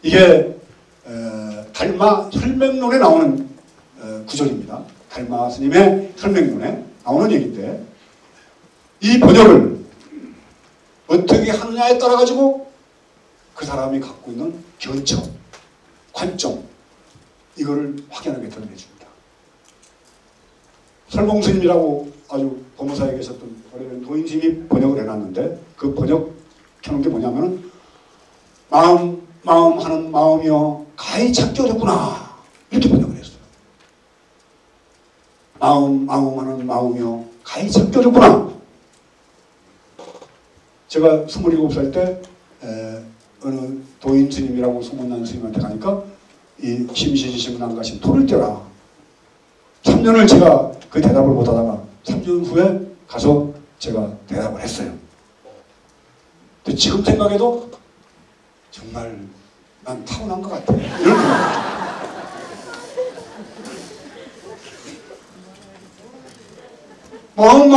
S1: 이게 달마 혈맹론에 나오는 구절입니다. 달마 스님의 혈맹론에 나오는 얘기인데 이 번역을 어떻게 하느냐에 따라 가지고 그 사람이 갖고 있는 견처, 관점 이거를 확연하게 드러내줍니다. 설봉스님이라고 아주 법무사에 계셨던 오래된 도인스님이 번역을 해놨는데 그 번역해놓은 게 뭐냐면은 마음 하는 마음이여 가히 찾기 어렵구나 이렇게 번역을 했어요. 마음 하는 마음이여 가히 찾기 어렵구나. 제가 27살 때 어느 도인 스님이라고 소문난 스님한테 가니까 이 심시지심 난가심 토를 떼라. 3년을 제가 그 대답을 못하다가 3년 후에 가서 제가 대답을 했어요. 근데 지금 생각해도 정말 난 타고난 것 같아. 이런 생각. 마음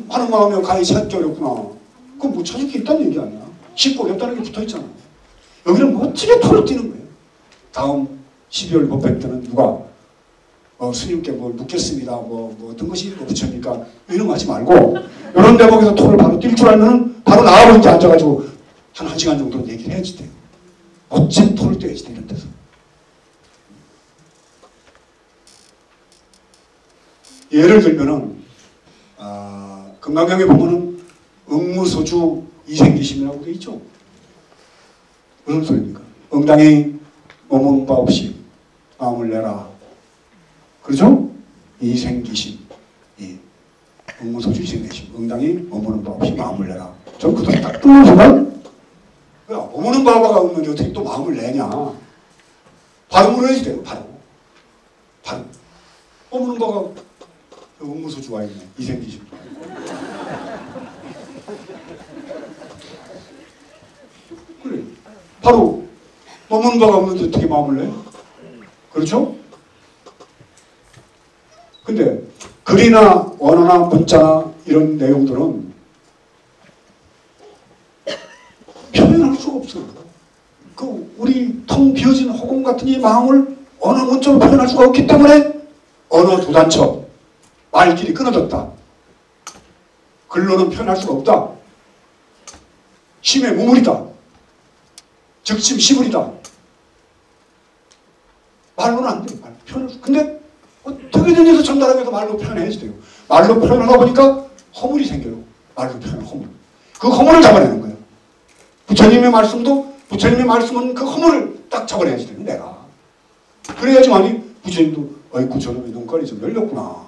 S1: 하는 마음이 가히 찾기 어렵구나. 그건 뭐 찾을 게 있다는 얘기 아니야. 쉽고 어렵다는 게 붙어있잖아. 여기는 멋지게 토를 띄는 거예요. 다음 12월 법회 때는 누가 스님께 뭘 묻겠습니다. 뭐 어떤 것이 부처입니까? 이런 거 하지 말고 이런 대목에서 토를 바로 뛸 줄 알면 바로 나하고 이제 앉아가지고 한 1시간 정도 얘기를 해야지 돼요. 멋진 토를 떼야지 돼 이런 데서. 예를 들면은 금강경에 보면은 응무소주 이생기심이라고 되어 있죠. 무슨 소리입니까? 응당히 머무는 바 없이 마음을 내라. 그렇죠? 이생기심. 응무소주 이생기심. 응당히 머무는 바 없이 마음을 내라. 전 그동안 딱 듣는 순간 야, 머무는 바가 없는데 어떻게 또 마음을 내냐. 발음을 해야지 돼요. 발음. 머무는 바가 응무소주 와 있네. 이생기심. 그래. 바로 머무는 바가 없는데 어떻게 마음을 내? 그렇죠? 근데 글이나 언어나 문자나 이런 내용들은 표현할 수가 없어요. 그 우리 텅 비어진 허공 같은 이 마음을 언어 문자로 표현할 수가 없기 때문에 언어 도단처, 말길이 끊어졌다. 글로는 표현할 수가 없다. 심의 무물이다. 적심 시불이다. 말로는 안 돼요. 표현을. 근데 어떻게든 해서 전달하기 위해서 말로 표현해야지 돼요. 말로 표현하다 보니까 허물이 생겨요. 말로 표현한 허물. 그 허물을 잡아내는 거예요. 부처님의 말씀은 그 허물을 딱 잡아내야지 돼요. 내가. 그래야지만이 부처님도 어이구 저놈의 눈깔이 좀 열렸구나.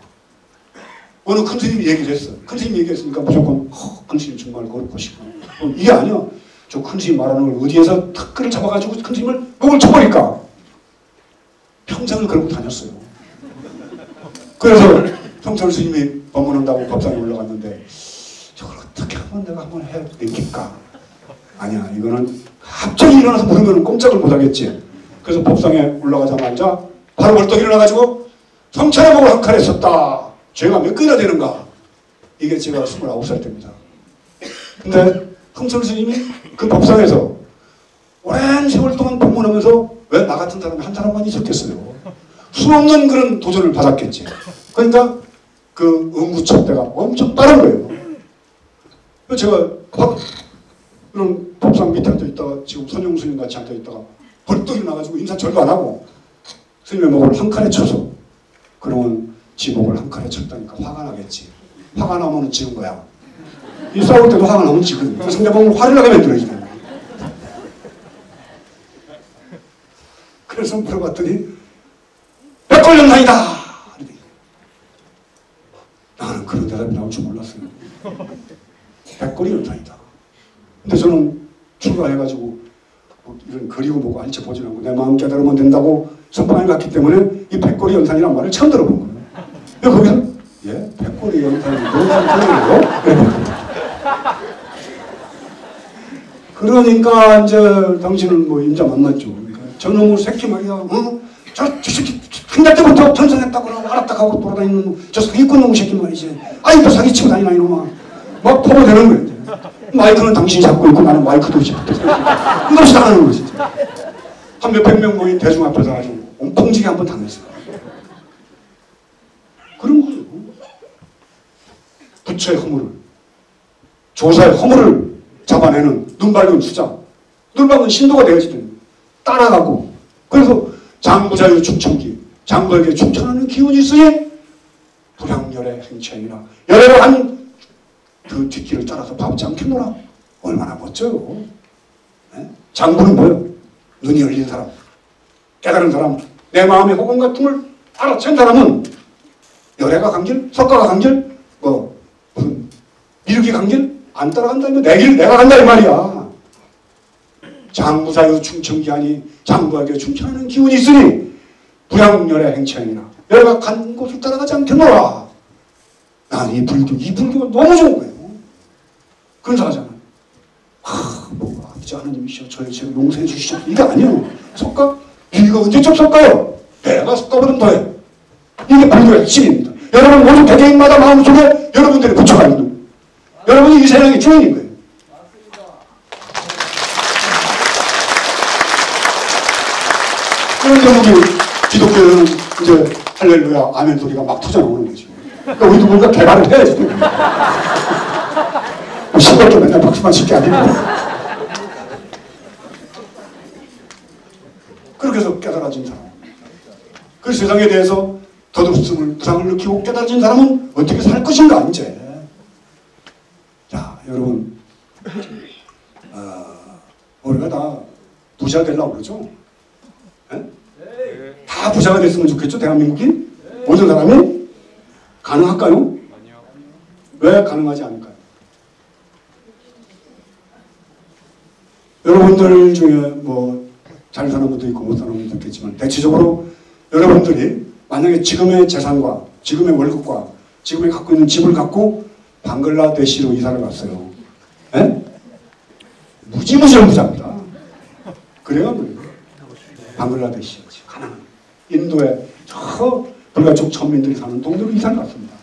S1: 어느 큰 스님이 얘기를 했어. 큰 스님이 얘기했으니까 무조건 큰 스님 정말 그렇고 싶어. 이게 아니야. 저 큰 스님 말하는 걸 어디에서 턱을 잡아가지고 큰 스님을 목을 쳐버릴까. 평생을 그러고 다녔어요. 그래서 평철 스님이 법문한다고 법상에 올라갔는데 저걸 어떻게 하면 내가 한번 해낼까? 아니야. 이거는 갑자기 일어나서 물으면 꼼짝을 못하겠지. 그래서 법상에 올라가자마자 바로 벌떡 일어나가지고 성찰의 목을 한 칼에 썼다. 죄가 몇 건이나 되는가? 이게 제가 29살 때입니다. 근데 성철 스님이 그 법상에서 오랜 세월 동안 법문하면서 왜 나 같은 사람이 한 사람만 있었겠어요? 수없는 그런 도전을 받았겠지. 그러니까 그 응구척대가 엄청 빠른 거예요. 제가 그런 법상 밑에 앉아있다가 지금 선용 스님 같이 앉아있다가 벌떡 일어나가지고 인사절도 안 하고 스님의 목을 한 칼에 쳐서 그러면 지 목을 한 칼에 쳤다니까 화가 나겠지. 화가 나면 지는 거야. 이 싸울 때도 화가 나면 지거든. 그 상대방을 화를 나게 만들어야지. 그래서 물어봤더니 백골연상이다. 나는 그런 대답이 나올 줄 몰랐어요. 백골이 연상이다. 근데 저는 출가해가지고 뭐 이런 그리고 뭐고 알지 보지 않고 내 마음 깨달으면 된다고 선방에 갔기 때문에 이 백골이 연상이란 말을 처음 들어본 거예요. 거기서 예? 백골이 연상이 무슨 소리예요? 그러니까 이제 당신은 뭐 임자 만났죠. 그러니까 저놈의 새끼 말이야. 어? 저 새끼 큰날 때부터 전선했다고 그러고 알았다 하고 돌아다니는 저 사기꾼 놈의 새끼 말이지. 아이고 사기치고 다니나 이놈아. 막 퍼부되는 거예요. 마이크는 당신이 잡고 있고 나는 마이크도 잡고 있고. 이것이 당하는 거지. 한 몇백 명 모인 대중 앞에서 아주 온풍지게 한번 당했어요. 그런 거예요. 부처의 허물을, 조사의 허물을 잡아내는 눈 밝은 수자. 눈 밝은 신도가 되어야지 됩니다. 따라가고. 그래서 장부자유 충천기, 장부에게 충천하는 기운이 있으니 불향열의 행체이나 열애를 한 그 뒷길을 따라서 밟지 않겠노라. 얼마나 멋져요. 네? 장부는 뭐예요? 눈이 열린 사람, 깨달은 사람, 내 마음의 호감 같은 걸 알아챈 사람은 열애가 간길, 석가가 간길, 뭐 무슨 미륵이 간길 안 따라간다. 내 길 내가 간다 이 말이야. 장부사유 충천기 아니 장부에게 충천하는 기운이 있으니 불향열의 행체이나 열애가 간 곳을 따라가지 않겠노라. 난 이 불교가 너무 좋은 거예요. 그런 사람잖아요. 뭐 아버지 하나님이시여 저의 죄를 용서해 주시오. 이게 아니에요. 석가? 이거 언제적 석가요? 내가 석가보다 더해. 이게 불교의 핵심입니다. 여러분 모든 개개인마다 마음속에 여러분들이 부처가 있는 거예요. 여러분이 이 세상의 주인인 거예요. 그런데 우리 기독교는 이제 할렐루야 아멘 소리가 막 터져나오는 거지. 그러니까 우리도 뭔가 개발을 해야지. 신밖에 맨날 박수만 칠게 아니고. 그렇게 해서 깨달아진 사람. 그 세상에 대해서 덧없음을, 부상을 느끼고 깨달아진 사람은 어떻게 살 것인가, 이제. 자, 여러분. 우리가 다 부자 되려고 그러죠? 네? 다 부자가 됐으면 좋겠죠, 대한민국이? 모든 사람이? 가능할까요? 아니요. 왜 가능하지 않을까요? 여러분들 중에 뭐 잘 사는 분도 있고 못 사는 분도 있겠지만 대체적으로 여러분들이 만약에 지금의 재산과 지금의 월급과 지금의 갖고 있는 집을 갖고 방글라데시로 이사를 갔어요. 예? 무지무지한 부자입니다. 그래요? 방글라데시 가난한 인도에 저 불가촉 천민들이 사는 동네로 이사를 갔습니다.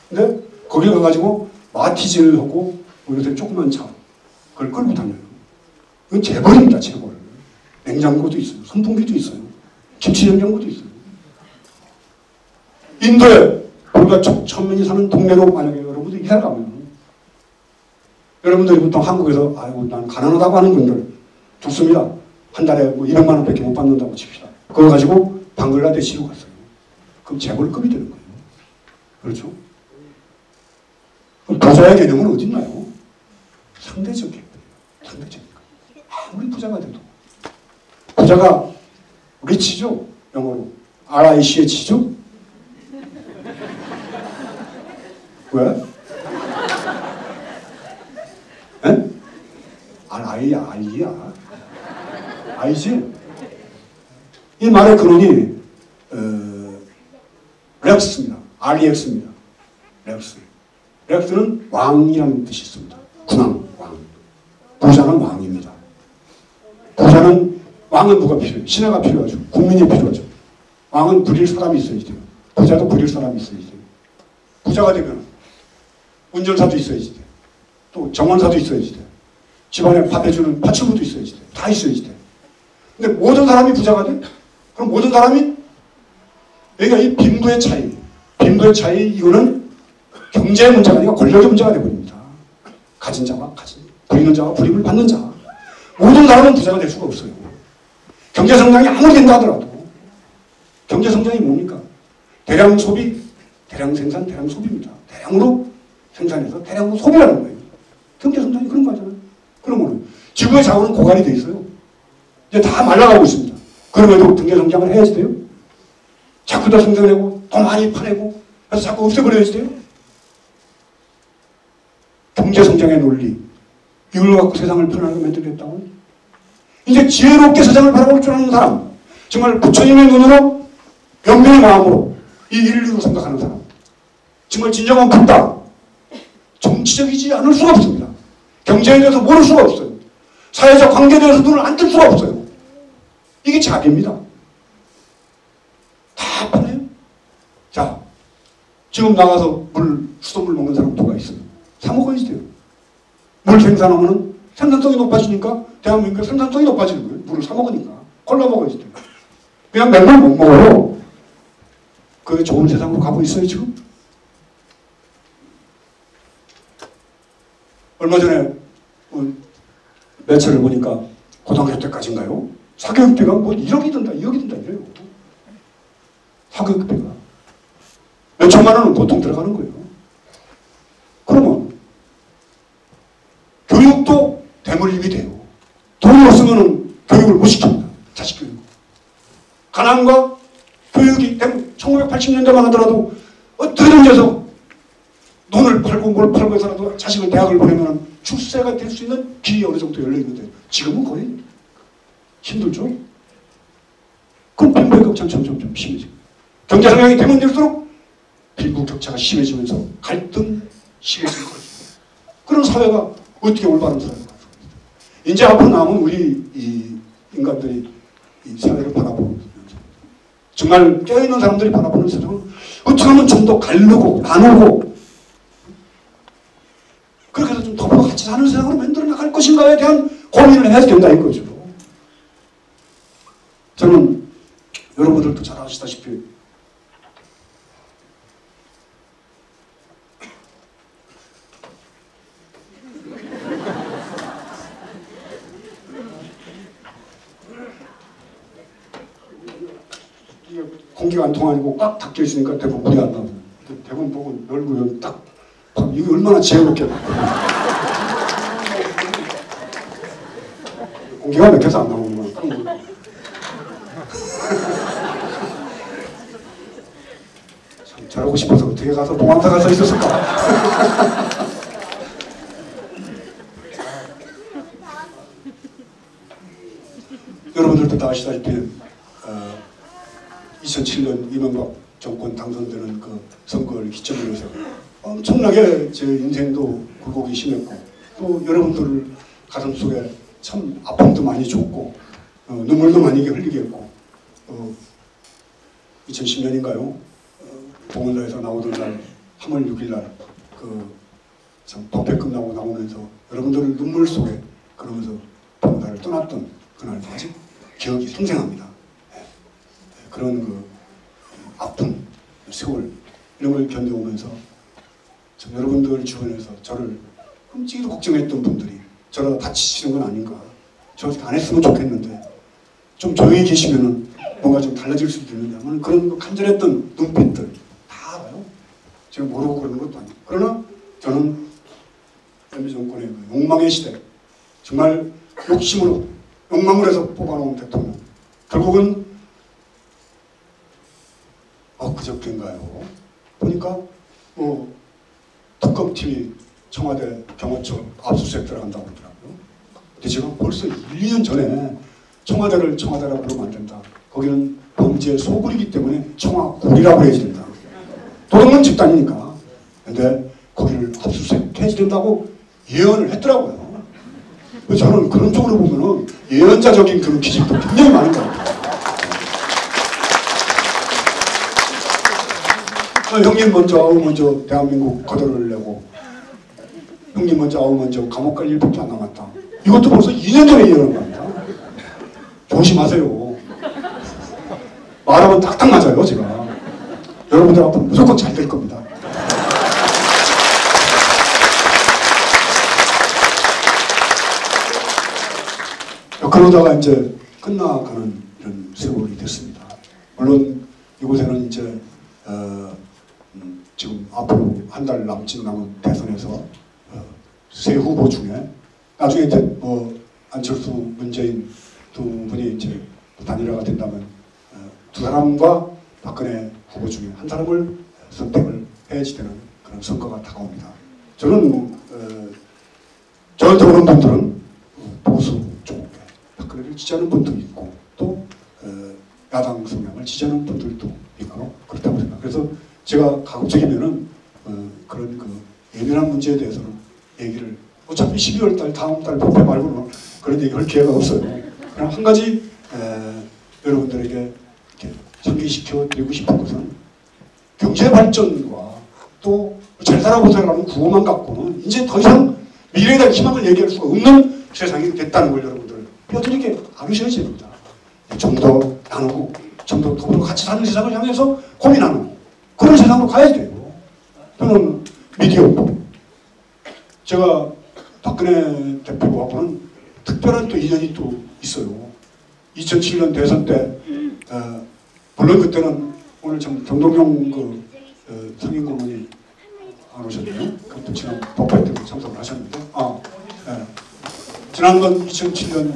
S1: 근데 거기 가가지고 마티즈를 하고 요새 조그만 차 그걸 끌고 다녀요. 이건 재벌입니다, 재벌. 냉장고도 있어요. 선풍기도 있어요. 김치 냉장고도 있어요. 인도에 불가촉 천민이 사는 동네로 만약에 여러분들이 이사를 가면 여러분들이 보통 한국에서 아이고 난 가난하다고 하는 분들 좋습니다. 한 달에 뭐 200만 원밖에 못 받는다고 칩시다. 그거 가지고 방글라데시로 갔어요. 그럼 재벌급이 되는 거예요. 그렇죠? 그럼 부자의 개념은 어디 있나요? 상대적 개념이에요. 상대적. 아무리 부자가 돼도. 부자가 리치죠? 영어로. RICH죠? 왜? 에? R이야, I야. I지? 이 말의 근원이 렉스입니다. REX입니다. 렉스. 렉스는 왕이라는 뜻이 있습니다. 군왕, 왕. 부자는 왕입니다. 부자는, 왕은 누가 필요해요? 신하가 필요하죠. 국민이 필요하죠. 왕은 부릴 사람이 있어야지 돼요. 부자도 부릴 사람이 있어야지 돼요. 부자가 되면 운전사도 있어야지 돼요. 또 정원사도 있어야지 돼요. 집안에 밥 해주는 파출부도 있어야지 돼요. 다 있어야지 돼요. 근데 모든 사람이 부자가 돼? 그럼 모든 사람이, 여기가 이 빈부의 차이. 빈부의 차이, 이거는 경제의 문제가 아니라 권력의 문제가 되어버립니다. 가진 자와 가진, 부리는 자와 부림을 받는 자. 모든 사람은 부자가 될 수가 없어요. 경제성장이 아무리 된다 하더라도. 경제성장이 뭡니까? 대량 소비, 대량 생산, 대량 소비입니다. 대량으로 생산해서 대량으로 소비하는 거예요. 경제성장이 그런 거잖아요. 그러면 지구의 자원은 고갈이 돼 있어요. 이제 다 말라가고 있습니다. 그럼에도 경제성장을 해야지 돼요? 자꾸 더 성장하고 더 많이 파내고 그래서 자꾸 없애버려야지 돼요? 경제성장의 논리, 이걸 갖고 세상을 편하게 만들겠다고? 이제 지혜롭게 세상을 바라볼 줄 아는 사람, 정말 부처님의 눈으로 연민의 마음으로 이 인류로 생각하는 사람, 정말 진정한 불다. 정치적이지 않을 수가 없습니다. 경제에 대해서 모를 수가 없어요. 사회적 관계에 대해서 눈을 안 뜰 수가 없어요. 이게 자비입니다. 다 편해요. 자, 지금 나가서 수돗물 먹는 사람 누가 있어요? 사 먹어야지 돼요. 물 생산하면 생산성이 높아지니까 대한민국의 생산성이 높아지는 거예요. 물을 사 먹으니까. 콜라 먹어야지 돼요. 그냥 맨날 못 먹어요. 그게 좋은 세상으로 가고 있어요, 지금? 얼마 전에 매체를 보니까 고등학교 때까지인가요? 사교육비가 뭐 1억이 든다, 2억이 든다 이래요. 사교육비가. 몇 천만 원은 보통 들어가는 거예요. 그러면 교육도 대물림이 돼요. 돈이 없으면 교육을 못 시킵니다. 자식 교육. 가난과 교육이 1980년대만 하더라도 어떻게든지 해서 돈을 팔고 뭘 팔고 해서라도 자식을 대학을 보내면 출세가 될 수 있는 길이 어느 정도 열려있는데 지금은 거의 힘들죠? 그럼 빈부의 격차는 점점 심해지고 경제 성장이 되면 될수록 빈부 격차가 심해지면서 갈등 심해지는 거죠. 그런 사회가 어떻게 올바른 사회가 이제 앞으로 남은 우리 이 인간들이 이 사회를 바라보는 정말 깨어있는 사람들이 바라보는 세상은 어떻게 하면 좀 더 갈르고 나누고 그렇게 해서 좀 더불어 같이 사는 세상으로 만들어 나갈 것인가에 대한 고민을 해야 된다 이거죠. 저는 여러분들도 잘 아시다시피 공기가 안 통하고 꽉 닫혀 있으니까 대부분 물이 안 나와요. 대부분 보고 열고 딱 이거 얼마나 지혜롭게 공기가 막혀서 안 나오는구나. 참 잘하고 싶어서 어떻게 가서 봉황사 가서 있었을까. 여러분들도 다 아시다시피 2007년 이명박 정권 당선되는 그 선거를 기점으로 해서 엄청나게 제 인생도 굴곡이 심했고 또 여러분들 가슴속에 참 아픔도 많이 줬고 눈물도 많이 흘리게 했고 2010년인가요? 보건소에서 나오던 날 3월 6일 날 참 법회 끝나고 나오면서 여러분들 눈물 속에 그러면서 보건소를 떠났던 그날 아직 기억이 생생합니다. 그런 그 아픔, 세월 이런 걸 견뎌오면서 참 여러분들 주변에서 저를 끔찍이도 걱정했던 분들이 저러다 다치시는 건 아닌가. 저렇게 안 했으면 좋겠는데 좀 조용히 계시면은 뭔가 좀 달라질 수도 있는데 그런 간절했던 눈빛들 다 알아요. 제가 모르고 그러는 것도 아니고. 그러나 저는 MB 정권의 욕망의 시대, 정말 욕심으로 욕망을 해서 뽑아놓은 대통령, 결국은 그저께인가요? 보니까 특검팀이 청와대 경호처 압수수색 들어간다고 그러더라고요. 근데 제가 벌써 1, 2년 전에 청와대라고 그러면 안 된다. 거기는 범죄 소굴이기 때문에 청와굴이라고 해야지 된다. 도둑놈 집단이니까. 근데 거기를 압수수색 해야지 된다고 예언을 했더라고요. 저는 그런 쪽으로 보면은 예언자적인 그런 기질도 굉장히 많은 것 같아요. 형님 먼저 대한민국 거덜을 내고 형님 먼저 감옥 갈 일밖에 안 남았다. 이것도 벌써 2년 전에 예언한 겁니다. 조심하세요. 말하면 딱딱 맞아요, 제가. 여러분들 앞으로 무조건 잘 될 겁니다. 그러다가 이제 끝나가는 이런 세월이 됐습니다. 물론 이곳에는 이제 지금 앞으로 한 달 남짓 남은 대선에서 세 후보 중에 나중에 이제 안철수, 문재인 두 분이 이제 단일화가 된다면 두 사람과 박근혜 후보 중에 한 사람을 선택을 해야지 되는 그런 선거가 다가옵니다. 저는 저한테 오는 분들은 보수 쪽에 박근혜를 지지하는 분들이 있고 또 야당 성향을 지지하는 분들도 있고 그렇다고 생각합니다. 그래서 제가 가급적이면은 그런 예민한 문제에 대해서는 얘기를 어차피 12월 달 다음 달 법회 말고는 그런 얘기 할 기회가 없어요. 그럼 한 가지 여러분들에게 이렇게 상기시켜 드리고 싶은 것은 경제 발전과 또 잘 살아보자라는 구호만 갖고는 이제 더 이상 미래에 대한 희망을 얘기할 수가 없는 세상이 됐다는 걸 여러분들 뼈저리게 알으셔야 됩니다. 좀 더 나누고 좀 더 더불어 같이 사는 세상을 향해서 고민하는 그런 세상으로 가야 돼요. 저는 미디어고 제가 박근혜 대표하고는 특별한 또 인연이 또 있어요. 2007년 대선 때 물론 그때는 오늘 정동영 상임 고문이 안 오셨네요. 그것도 지난 법회 때 참석을 하셨는데 지난번 2007년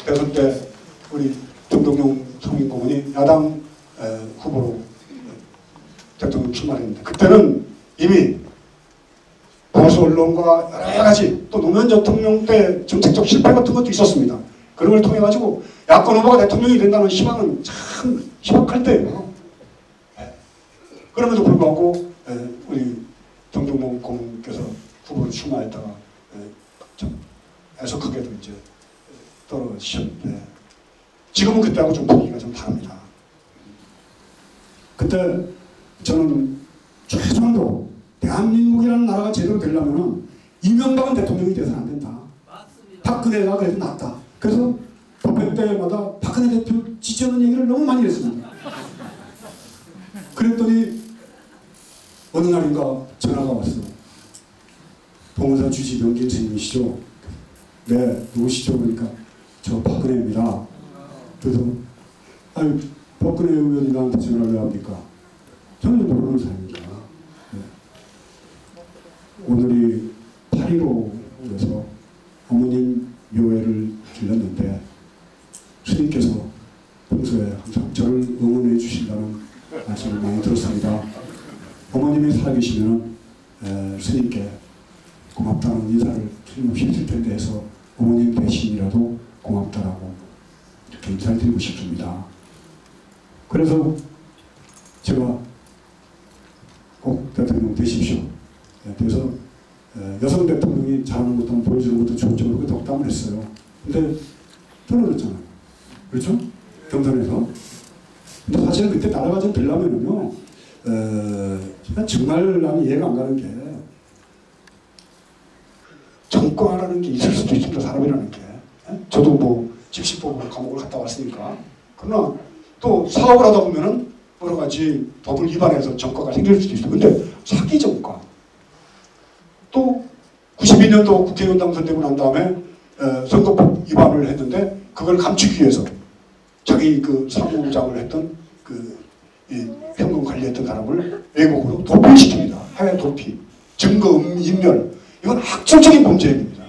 S1: 대선 때 우리 정동영 상임 고문이 야당 후보로 대통령 출마했는데 그때는 이미 보수 언론과 여러 가지 또 노무현 대통령 때 정책적 실패 같은 것도 있었습니다. 그런 걸 통해 가지고 야권 후보가 대통령이 된다는 희망은 참 희박할 때예요. 그럼에도 불구하고 우리 정동영 고문께서 후보로 출마했다가 좀 애석하게도 이제 떨어지셨는데 지금은 그때하고 좀 분위기가 좀 다릅니다. 그때 저는 최소한도 대한민국이라는 나라가 제대로 되려면 이명박은 대통령이 돼서는 안 된다. 맞습니다. 박근혜가 그래도 낫다. 그래서 법회 때마다 박근혜 대표 지지하는 얘기를 너무 많이 했습니다. 그랬더니 어느 날인가 전화가 왔어요. 동원사 주지 명길 선생님이시죠? 네, 누구시죠? 그러니까 저 박근혜입니다. 그래서 아유 박근혜 의원이 나한테 전화를 왜 합니까? 저는 모르는 사람입니다. 네. 오늘이 8.15에서 어머님 묘회를 들렸는데 스님께서 평소에 항상 저를 응원해 주신다는 말씀을 많이 들었습니다. 어머님이 살아계시면 스님께 고맙다는 인사를 틀림없이 했을 텐데 해서 어머님 대신이라도 고맙다라고 이렇게 인사를 드리고 싶습니다. 그래서 제가 꼭 대통령 되십시오. 그래서 여성 대통령이 잘하는 것도 보여주는 것도 좋죠. 그렇게 덕담을 했어요. 근데 떨어졌잖아요. 그렇죠? 경선에서. 근데 사실은 그때 나라가 좀 되려면은요, 정말 나는 이해가 안 가는 게, 정과라는 게 있을 수도 있습니다. 사람이라는 게. 저도 뭐 집시법으로 감옥을 갔다 왔으니까. 그러나 또 사업을 하다 보면은 여러 가지 법을 위반해서 정과가 생길 수도 있어요. 근데 사기 정과, 또 92년도 국회의원 당선되고 난 다음에 선거법 위반을 했는데 그걸 감추기 위해서 자기 그 사무장을 했던 이 현금 관리했던 사람을 외국으로 도피시킵니다. 해외 도피, 증거 인멸. 이건 학술적인 범죄 행위입니다.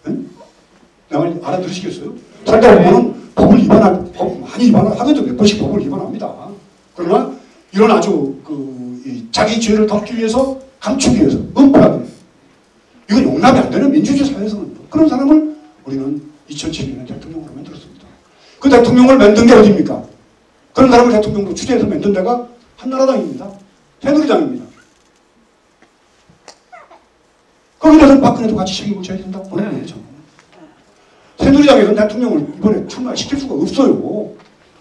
S1: 응? 내 말 알아들으시겠어요? 살다 보면은 법 많이 위반하겠죠. 몇 번씩 법을 위반합니다. 그러나 이런 아주 자기 죄를 덮기 위해서 감추기 위해서 은폐하기 이건 용납이 안 되는 민주주의 사회에서는 그런 사람을 우리는 2007년에 대통령으로 만들었습니다. 그 대통령을 만든 게 어디입니까? 그런 사람을 대통령으로 추대해서 만든 데가 한나라당입니다. 새누리당입니다. 거기에서는 박근혜도 같이 책임을 져야 된다고 보는 거죠. 새누리당에서는 대통령을 이번에 출마시킬 수가 없어요.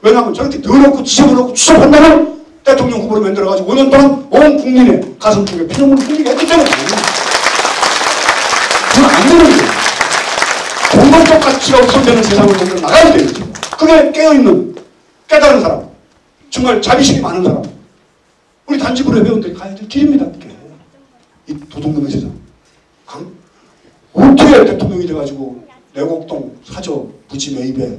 S1: 왜냐하면 저렇게 더럽고 지저분하고 추잡한다고 대통령 후보를 만들어가지고 5년 동안 온 국민의 가슴 속에 피눈물을 흘리게 했기 때문에 그건 안 되는 거예요. 공동적 가치가 우선되는 세상을 만들어 나가야 돼요. 그게 깨어있는 깨달은 사람, 정말 자비심이 많은 사람, 우리 단지부의 회원들이 가야 될 길입니다. 이게. 이 도둑놈의 세상. 어떻게 대통령이 돼가지고 내곡동 사저 부지 매입에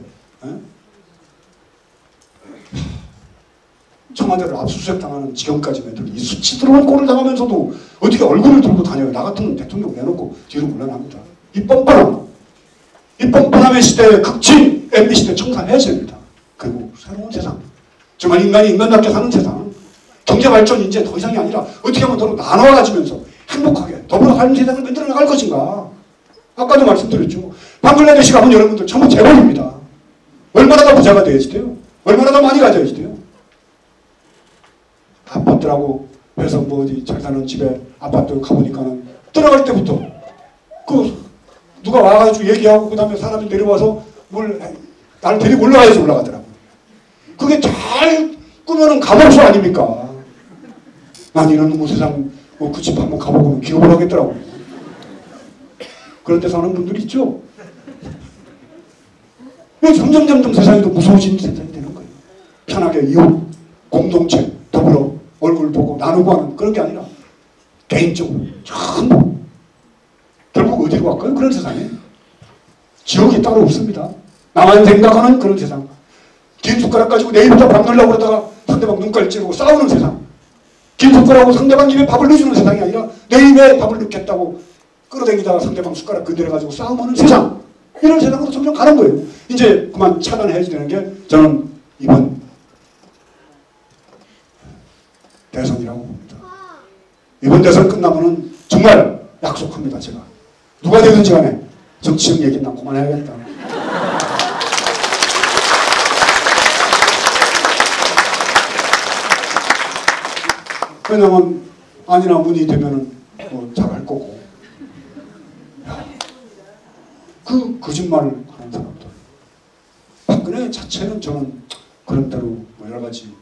S1: 청와대를 압수수색 당하는 지경까지 만들어 이 수치 들어온 꼴을 당하면서도 어떻게 얼굴을 들고 다녀요. 나 같으면 대통령 내놓고 뒤로 물러납니다. 이 뻔뻔함의 시대의 극진 MB 시대 청산해야 됩니다. 그리고 새로운 세상, 정말 인간이 인간답게 사는 세상, 경제발전 이제 더 이상이 아니라 어떻게 하면 서로 나눠 가지면서 행복하게 더불어 사는 세상을 만들어 나갈 것인가. 아까도 말씀드렸죠. 방글라데시 가면 여러분들 전부 재벌입니다. 얼마나 더 부자가 돼야지 돼요? 얼마나 더 많이 가져야지 돼요? 아파트라고 해서 뭐 어디 잘 사는 집에 아파트 가보니까는 들어갈 때부터 누가 와가지고 얘기하고 그 다음에 사람이 내려와서 나를 데리고 올라가야지 올라가더라고. 그게 잘 꾸며는 감옥소 아닙니까? 난 이런 세상 그 집 한번 가보고 기억을 하겠더라고요. 그런 데 사는 분들이 있죠. 왜 점점 세상이 더 무서워지는 세상이 되는 거예요. 편하게 이웃, 공동체, 더불어 얼굴 보고 나누고 하는 그런 게 아니라 개인적으로 전부 결국 어디로 갈까요? 그런 세상에 지역이 따로 없습니다. 나만 생각하는 그런 세상. 긴 숟가락 가지고 내 입에다 밥 넣으려고 그러다가 상대방 눈깔 찌르고 싸우는 세상. 긴 숟가락으로 상대방 입에 밥을 넣어주는 세상이 아니라 내 입에 밥을 넣겠다고 끌어당기다가 상대방 숟가락 건드려가지고 싸움하는 세상. 이런 세상으로 점점 가는 거예요. 이제 그만 차단해야 되는 게 저는 이번 대선이라고 봅니다. 이번 대선 끝나면은 정말 약속합니다. 제가 누가 되든지 간에 정치적 얘기는 난 그만해야겠다. 왜냐면 아니나 문이 되면은 뭐 잘할 거고. 그 거짓말을 하는 사람들. 박근혜 자체는 저는 그런 대로 뭐 여러 가지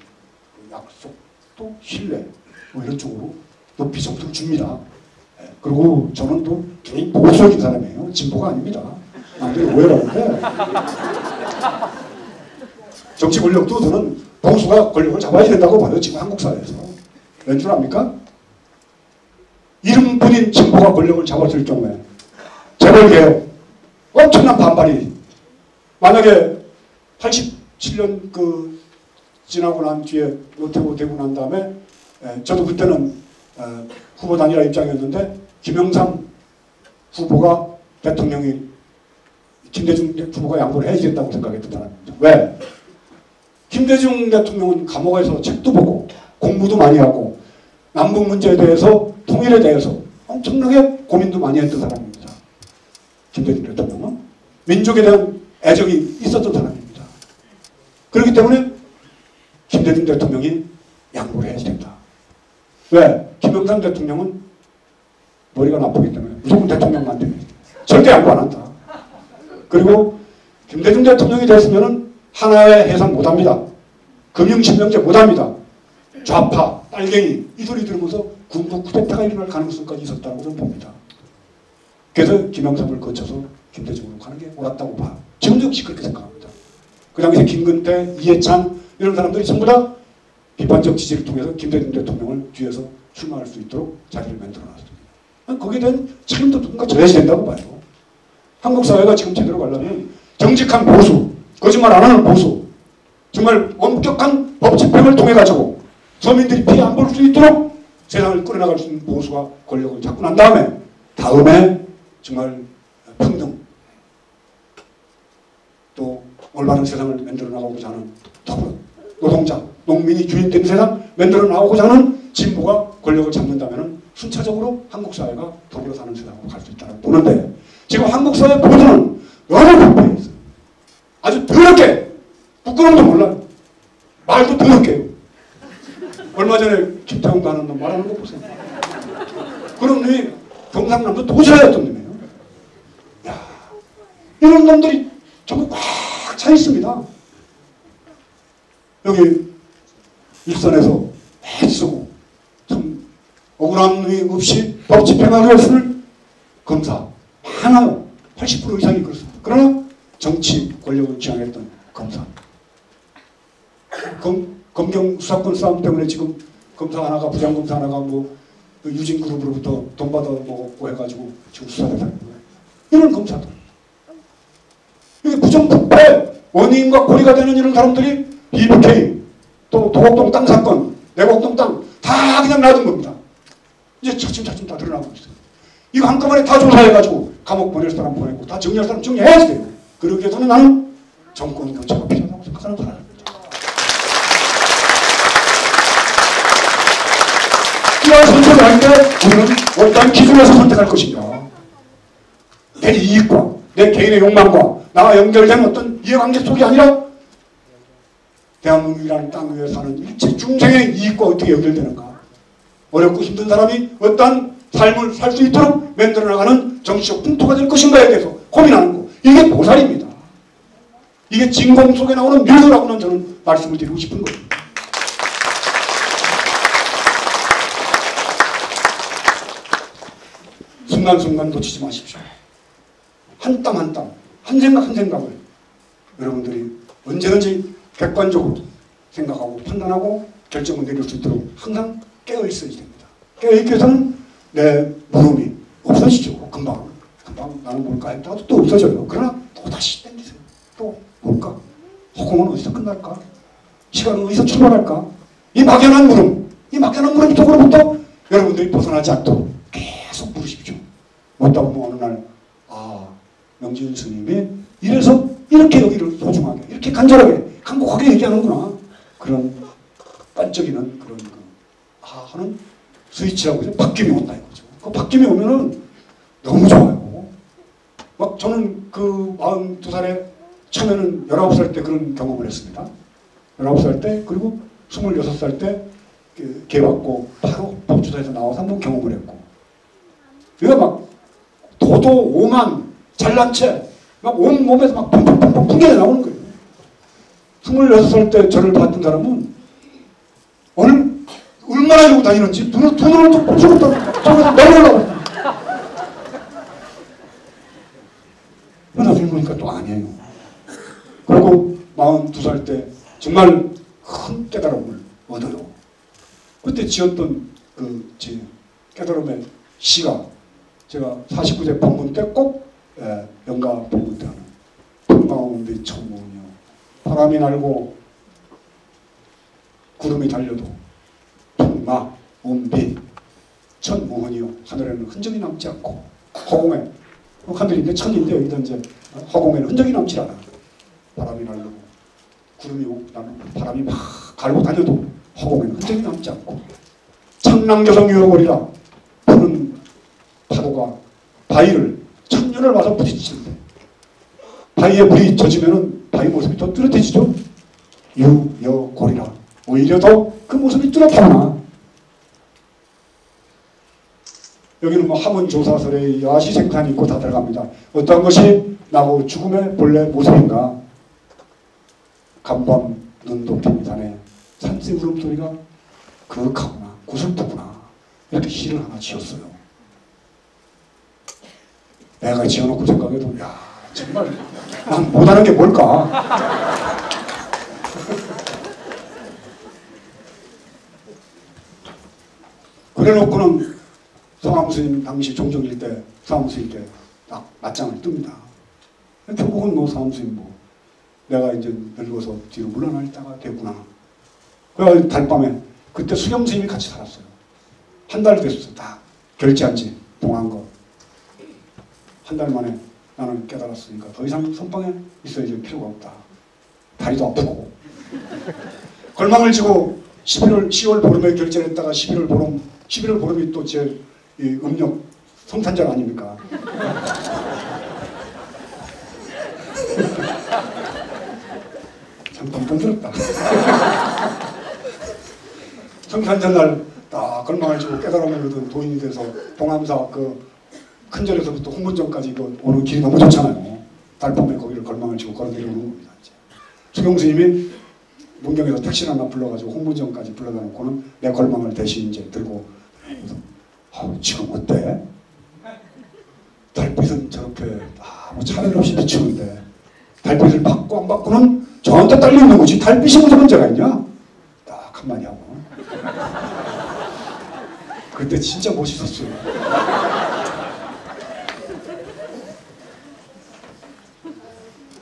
S1: 약속 또 신뢰 뭐 이런 쪽으로 높이 점수를 줍니다. 네. 그리고 저는 또 굉장히 보수적인 사람이에요. 진보가 아닙니다. 남들이 오해를 하는데 정치 권력도 저는 보수가 권력을 잡아야 된다고 봐요. 지금 한국 사회에서. 왠 줄 압니까? 이름뿐인 진보가 권력을 잡았을 경우에 재벌개혁 엄청난 반발이 만약에 87년 지나고 난 뒤에 노태우 되고 난 다음에 저도 그때는 후보 단일화 입장이었는데 김영삼 후보가 대통령이 김대중 후보가 양보를 해야 된다고 생각했던 사람입니다. 왜? 김대중 대통령은 감옥에서 책도 보고 공부도 많이 하고 남북 문제에 대해서 통일에 대해서 엄청나게 고민도 많이 했던 사람입니다. 김대중 대통령은 민족에 대한 애정이 있었던 사람입니다. 그렇기 때문에 김대중 대통령이 양보를 해야 된다. 왜? 김영삼 대통령은 머리가 나쁘기 때문에 무조건 대통령만 되면 절대 양보 안 한다. 그리고 김대중 대통령이 됐으면 하나의 해상 못합니다. 금융실명제 못합니다. 좌파, 빨갱이 이 소리 들으면서 군부 쿠데타가 일어날 가능성까지 있었다고 저는 봅니다. 그래서 김영삼을 거쳐서 김대중으로 가는 게 옳았다고 봐. 지금도 역시 그렇게 생각합니다. 그 당시에 김근태, 이해찬 이런 사람들이 전부 다 비판적 지지를 통해서 김대중 대통령을 뒤에서 출마할 수 있도록 자리를 만들어놨습니다. 거기에 대한 책임도 누군가 져야지 된다고 봐요. 한국 사회가 지금 제대로 가려면 정직한 보수, 거짓말 안 하는 보수, 정말 엄격한 법 집행을 통해 가지고 서민들이 피해 안 볼 수 있도록 세상을 끌어나갈 수 있는 보수가 권력을 잡고 난 다음에 정말 평등, 또 올바른 세상을 만들어 나가고자 하는 더불어 노동자, 농민이 주인된 세상 만들어 나가고자 하는 진보가 권력을 잡는다면 순차적으로 한국 사회가 더불어 사는 세상으로 갈 수 있다고 보는데, 지금 한국 사회 보수는 너무 부패해 있어요. 아주 더럽게, 부끄러움도 몰라요. 말도 더럽게 해요. 얼마 전에 김태형도 하는 놈 말하는 거 보세요. 그런 놈이 경상남도 도지사였던 놈이에요. 야, 이런 놈들이 전부 꽉 차 있습니다. 여기 일선에서 애쓰고 참 억울함이 없이 법 집행하기 위해서는 검사 많아요. 80% 이상이 그렇습니다. 그러나 정치 권력을 지향했던 검사, 검경 수사권 싸움 때문에 지금 검사 하나가, 부장검사 하나가 뭐 유진그룹으로부터 돈 받아 먹었고 해가지고 지금 수사대상인 거예요. 이런 검사들, 이게 부정부패 원인과 고리가 되는 이런 사람들이 BBK, 또 도곡동 땅 사건, 내곡동 땅 다 그냥 놔둔 겁니다. 이제 차츰차츰 다 드러나고 있어요. 이거 한꺼번에 다 조사해가지고 감옥 보낼 사람 보내고 다 정리할 사람 정리해야지 돼요. 그러기 위해서는 나는 정권 교체가 필요하다고 생각하는 사람입니다. 이런 선택을 할 때 우리는 어떤 기준에서 선택할 것인가? 내 이익과 내 개인의 욕망과 나와 연결된 어떤 이해관계 속이 아니라 대한민국이라는 땅 위에 사는 일체 중생의 이익과 어떻게 연결되는가? 어렵고 힘든 사람이 어떤 삶을 살 수 있도록 만들어나가는 정치적 풍토가 될 것인가에 대해서 고민하는 거. 이게 보살입니다. 이게 진공 속에 나오는 묘도라고는 저는 말씀을 드리고 싶은 겁니다. 순간순간 놓치지 마십시오. 한 땀 한 땀, 한 생각 한 생각을 여러분들이 언제든지 객관적으로 생각하고 판단하고 결정을 내릴 수 있도록 항상 깨어있어야 됩니다. 깨어있기 위해서는 내 물음이 없어지죠. 금방 나는 뭘까 했다가 또 없어져요. 그러나 또 다시 땡기세요. 또 뭘까? 허공은 어디서 끝날까? 시간은 어디서 출발할까? 이 막연한 물음 속으로부터 여러분들이 벗어나지 않도록 계속 물으십시오. 묻다 보면 어느 날, 명진 스님이 이래서 이렇게 여기를 소중하게, 이렇게 간절하게, 간곡하게 얘기하는구나. 그런 반짝이는 그런 하는 스위치라고 해서 바뀜이 온다 이거죠. 그 바뀜이 오면은 너무 좋아요. 막 저는 그 42살에 처음에는 19살 때 그런 경험을 했습니다. 19살 때, 그리고 26살 때 개받고 바로 법조사에서 나와서 한번 경험을 했고, 내가 막 도도, 오만, 잘난 채 막 온몸에서 막 펑펑펑펑 풍겨져 나오는 거예요. 26살 때 저를 봤던 사람은 오늘 얼마나 이러고 다니는지 돈을 좀 훔쳐갔다고 저기서 내려오려고. 나중에 보니까 또 아니에요. 그리고 42살 때 정말 큰 깨달음을 얻어요. 그때 지었던 제 깨달음의 시가, 제가 49대 법문 때 꼭 연가 법문 때 하는 풍광운비 천무은요, 바람이 날고 구름이 달려도 풍마 운비 천무은이요, 하늘에는 흔적이 남지 않고, 허공에 하늘인데 천인데 여기다 이제 허공에는 흔적이 남지 않아. 바람이 날고 구름이 나는 바람이 막 갈고 다녀도 허공에는 흔적이 남지 않고, 창랑여성 유어거리라 푸른 파도가 바위를 천년을 와서 부딪히는데 바위에 물이 젖으면은 바위 모습이 더 뚜렷해지죠. 유여고리라 오히려 더 그 모습이 뚜렷하구나. 여기는 뭐 하문조사설에 야시생탄이 있고 다 들어갑니다. 어떤 것이 나고 죽음의 본래 모습인가? 간밤 눈 덮인 산에 산새 울음소리가 그윽하구나, 구슬프구나, 이렇게 시를 하나 지었어요. 내가 지어놓고 생각해도, 야, 정말 난 못하는 게 뭘까? 그래놓고는 성암스님 당시 종정일 때, 성암스님 때 딱 맞짱을 뜹니다. 결국은 뭐 성암스님 뭐 내가 이제 늙어서 뒤로 물러날 때가 됐구나. 그래서 달밤에 그때 수경스님이 같이 살았어요. 한 달 됐어. 다 결제한 지 동한 거. 한 달 만에 나는 깨달았으니까 더 이상 선방에 있어야 될 필요가 없다. 다리도 아프고. 걸망을 지고 10월 보름에 결제를 했다가 11월 보름이 또 제 음력 성탄절 아닙니까? 참 뻔뻔스럽다. 성탄절 날 딱 걸망을 지고 깨달음을 얻은 도인이 돼서 동암사 그 큰절에서부터 홍문정까지 오는 길이 너무 좋잖아요. 달밤에 거기를 걸망을 지고 걸어 내려오는 겁니다. 이제. 수경스님이 문경에서 택시를 하나 불러가지고 홍문정까지 불러다 놓고는 내 걸망을 대신 이제 들고 그래서 지금 어때? 달빛은 저렇게 아무 차별 없이 비추는데 달빛을 받고 안 받고는 저한테 딸리는 거지 달빛이 무슨 문제가 있냐? 딱 한마디 하고 그때 진짜 멋있었어요.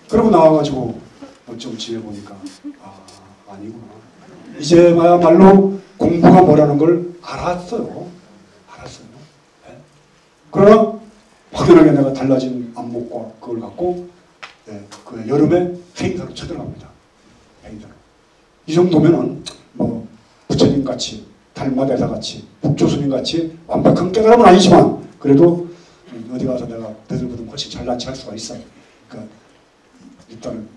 S1: 그러고 나와가지고 좀 지내보니까 아니구나. 이제야말로 공부가 뭐라는 걸 알았어요. 네? 그러나 확연하게 내가 달라진 안목과 그걸 갖고 그 여름에 회의사로 쳐들어갑니다. 회의사로. 이 정도면은 뭐 부처님 같이 달마대사 같이 북조스님 같이 완벽한 깨달음은 아니지만 그래도 어디 가서 내가 너희들보다 훨씬 잘난 체 할 수가 있어. 그러니까 일단은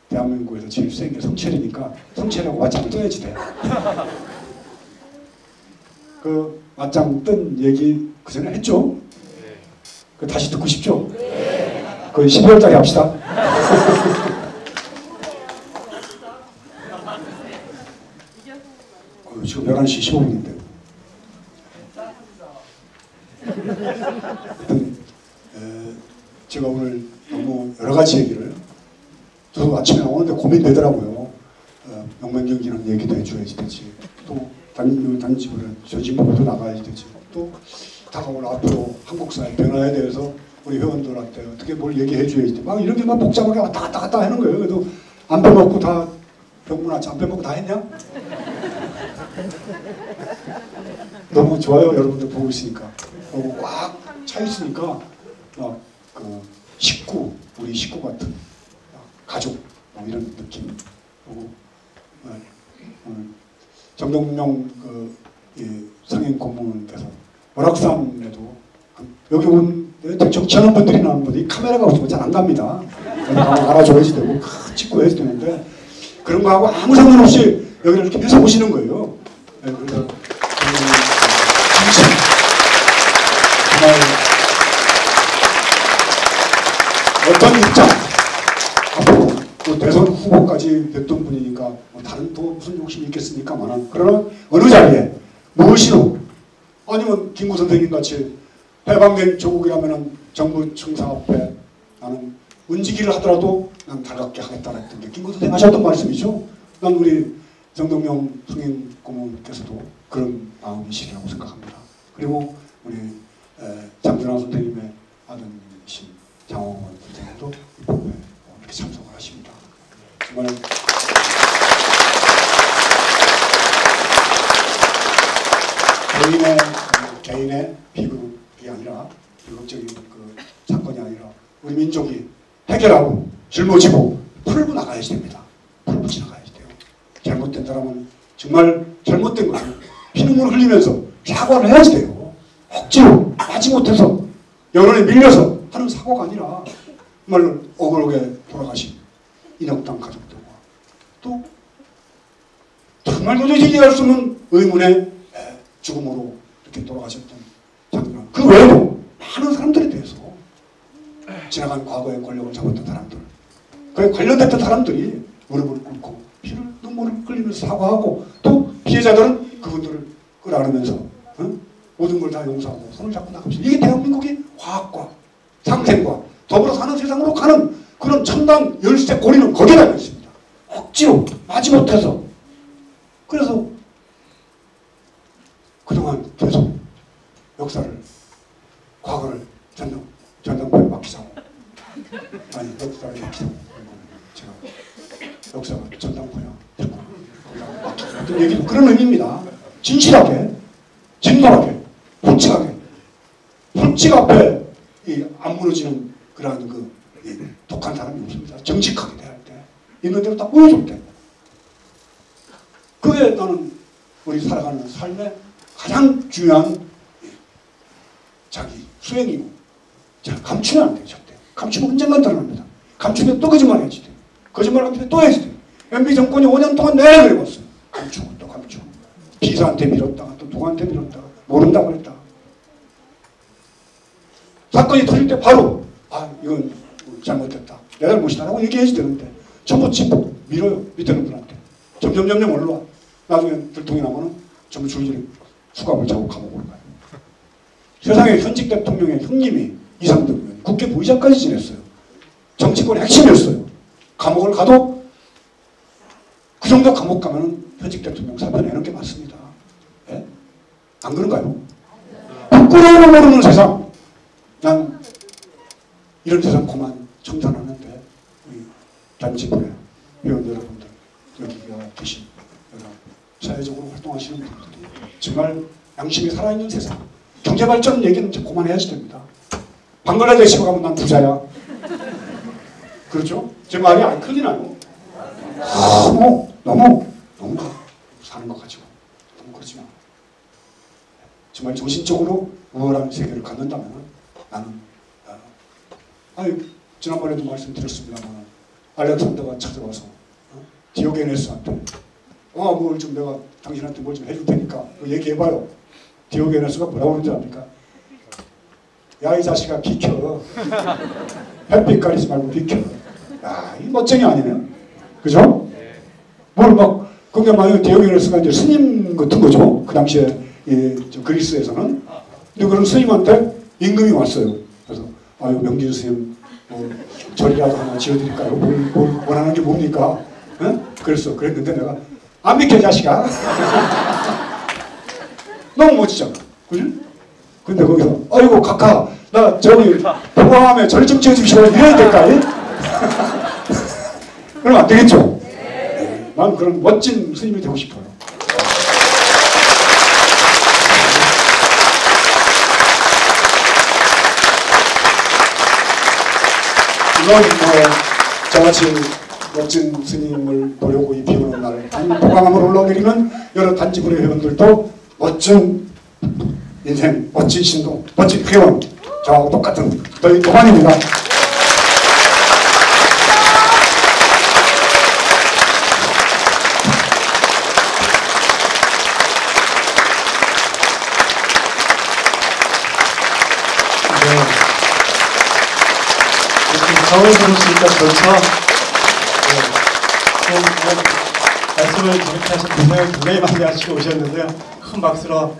S1: 대한민국에서 제일 센 게 성철이니까 성철하고 맞짱 떠야지 돼. 그 맞짱 뜬 얘기 그 전에 했죠? 그 다시 듣고 싶죠? 그 12월달에 합시다. 지금 11시 15분인데. 제가 오늘 너무 여러 가지 얘기를 저도 아침에 나오는데 고민되더라고요. 명명경기는 얘기도 해줘야지 되지. 또 단집으로 전진법으로 나가야지 되지. 또 다가올 앞으로 한국 사회 변화에 대해서 우리 회원들한테 어떻게 뭘 얘기해줘야지 돼. 막 이런 게 막 복잡하게 왔다 갔다 하는 거예요. 그래도 안 빼먹고 다 병문안치 안 빼먹고 다 했냐? 너무 좋아요. 여러분들 보고 있으니까. 너무 꽉 차 있으니까 막 그 식구, 우리 식구 같은 가족 뭐 이런 느낌. 그리고 정동영 그 상임 고문께서 월악산에도 여기 온 정치하는 분들이 나오는 분들이 카메라가 없으면 잘 안 갑니다. 알아줘야지 되고 찍고 해야지 되는데 그런 거하고 아무 상관없이 여기를 이렇게 해서 오시는 거예요. 그래서 정말 어떤 입장 앞으로 또 대선 후보까지 됐던 분이니까 뭐 다른 또 무슨 욕심이 있겠습니까만은 그러나 어느 자리에 무엇이로 아니면 김구 선생님 같이 해방된 조국이라면은 정부 청사 앞에 나는 운지기를 하더라도 난 달갑게 하겠다라 했던 게 김구 선생님 하셨던 말씀이죠. 난 우리 정동영 성인 고문께서도 그런 마음이시라고 생각합니다. 그리고 우리 장준하 선생님의 아드님이신 장홍원 선생님도 이 법에 이렇게 참석을 하십니다. 정말 개인의 비극이 아니라 비극적인 그 사건이 아니라 우리 민족이 해결하고 짊어지고 풀고 나가야지 됩니다. 풀고 지나가야지 돼요. 잘못된 사람은 정말 잘못된 거예요. 피눈물 흘리면서 사과를 해야지 돼요. 억지로 마지못해서 여론에 밀려서 하는 사과가 아니라 정말로 억울하게 돌아가신 인혁당 가족들과 또 정말 도저히 이해할 수 없는 의문의 죽음으로 이렇게 돌아가셨던 장군은 그 외에도 많은 사람들에 대해서 지나간 과거의 권력을 잡았던 사람들 그에 관련됐던 사람들이 무릎을 꿇고 피를 눈물을 흘리면서 사과하고 또 피해자들은 그분들을 끌어안으면서 모든 걸 다 용서하고 손을 잡고 나갑시다. 이게 대한민국이 화학과 상생과 더불어 사는 세상으로 가는 그런 첨단 열쇠 고리는 거기에 달려 있습니다. 억지로 마지못해서 그래서 그동안 계속 역사를 과거를 전당포에 맡기자고. 아니, 역사를 맡기자고. 제가 역사가 전당포야. 어떤 얘기도 그런 의미입니다. 진실하게, 진솔하게, 솔직하게. 솔직 앞에 안 무너지는 그러한 독한 사람이 없습니다. 정직하게 대할 때. 있는 대로 다 보여줄 때. 그게 나는 우리 살아가는 삶의 가장 중요한 자기 수행이고, 잘 감추면 안 돼요, 절대. 감추면 언젠간 드러납니다. 감추면 또 거짓말 해야지 돼. 거짓말 감추면 또 해야지 돼. MB 정권이 5년 동안 내내 그래봤어요. 감추고 또 감추고. 비서한테 밀었다가 또 누구한테 밀었다가 모른다고 그랬다가. 사건이 터질 때 바로 이건 잘못됐다. 내 잘못이다라고 얘기해야지 되는데 전부 짚고 밀어요. 밑에 놈들한테. 점점 올라와. 나중에 들통이 나면은 전부 줄줄이 수갑을 차고 감옥으로 가요. 세상에 현직 대통령의 형님이 이상득 의원 국회 부의장까지 지냈어요. 정치권의 핵심이었어요. 감옥을 가도 그 정도 감옥 가면은 현직 대통령 사표 내는 게 맞습니다. 예? 안 그런가요? 부끄러움을 모르는 세상. 난 이런 세상 그만 청산하는데 우리 단지부의 회원 여러분들, 여기가 계신 여러 사회적으로 활동하시는 분들이 정말 양심이 살아있는 세상. 경제발전 얘기는 이제 그만해야지 됩니다. 방글라데시로 가면 난 부자야. 그렇죠? 제 말이 안 클리나요? 너무 사는 것 가지고 너무 그러지 마. 정말 정신적으로 우월한 세계를 갖는다면 나는 지난번에도 말씀드렸습니다만 알렉산더가 찾아와서 디오게네스한테 뭘 좀 내가 당신한테 뭘 좀 해줄 테니까 얘기해봐요. 디오게네스가 뭐라고 그러는지 압니까? 야, 이 자식아 비켜. 햇빛 가리지 말고 비켜. 야, 이 멋쟁이 아니네. 그죠? 뭘 막, 그게 막 디오게네스가 이제 스님 같은 거죠. 그 당시에 그리스에서는. 근데 그런 스님한테 임금이 왔어요. 그래서 명진 스님 절이라도 하나 지어드릴까요? 뭘 원하는 게 뭡니까? 그랬는데 내가 안 믿겨 자식아. 너무 멋지잖아. 그지? 근데 거기서 아이고 각하 나 저기 포함에 절 좀 지어주시고 이래야 될까? 그러면 안 되겠죠? 네. 난 그런 멋진 스님이 되고 싶어요. 이건 저같이 멋진 스님을 보려고 이 비오는 날 포강함을 올라오기는 여러 단지부의 회원들도 멋진 인생, 멋진 신도, 멋진 회원 저하고 똑같은 저희 동안입니다.
S2: 저를 들으시니까 좋죠. 말씀을 저렇게 하셔서 고생을 굉장히 많이 하시고 오셨는데요. 큰 박수로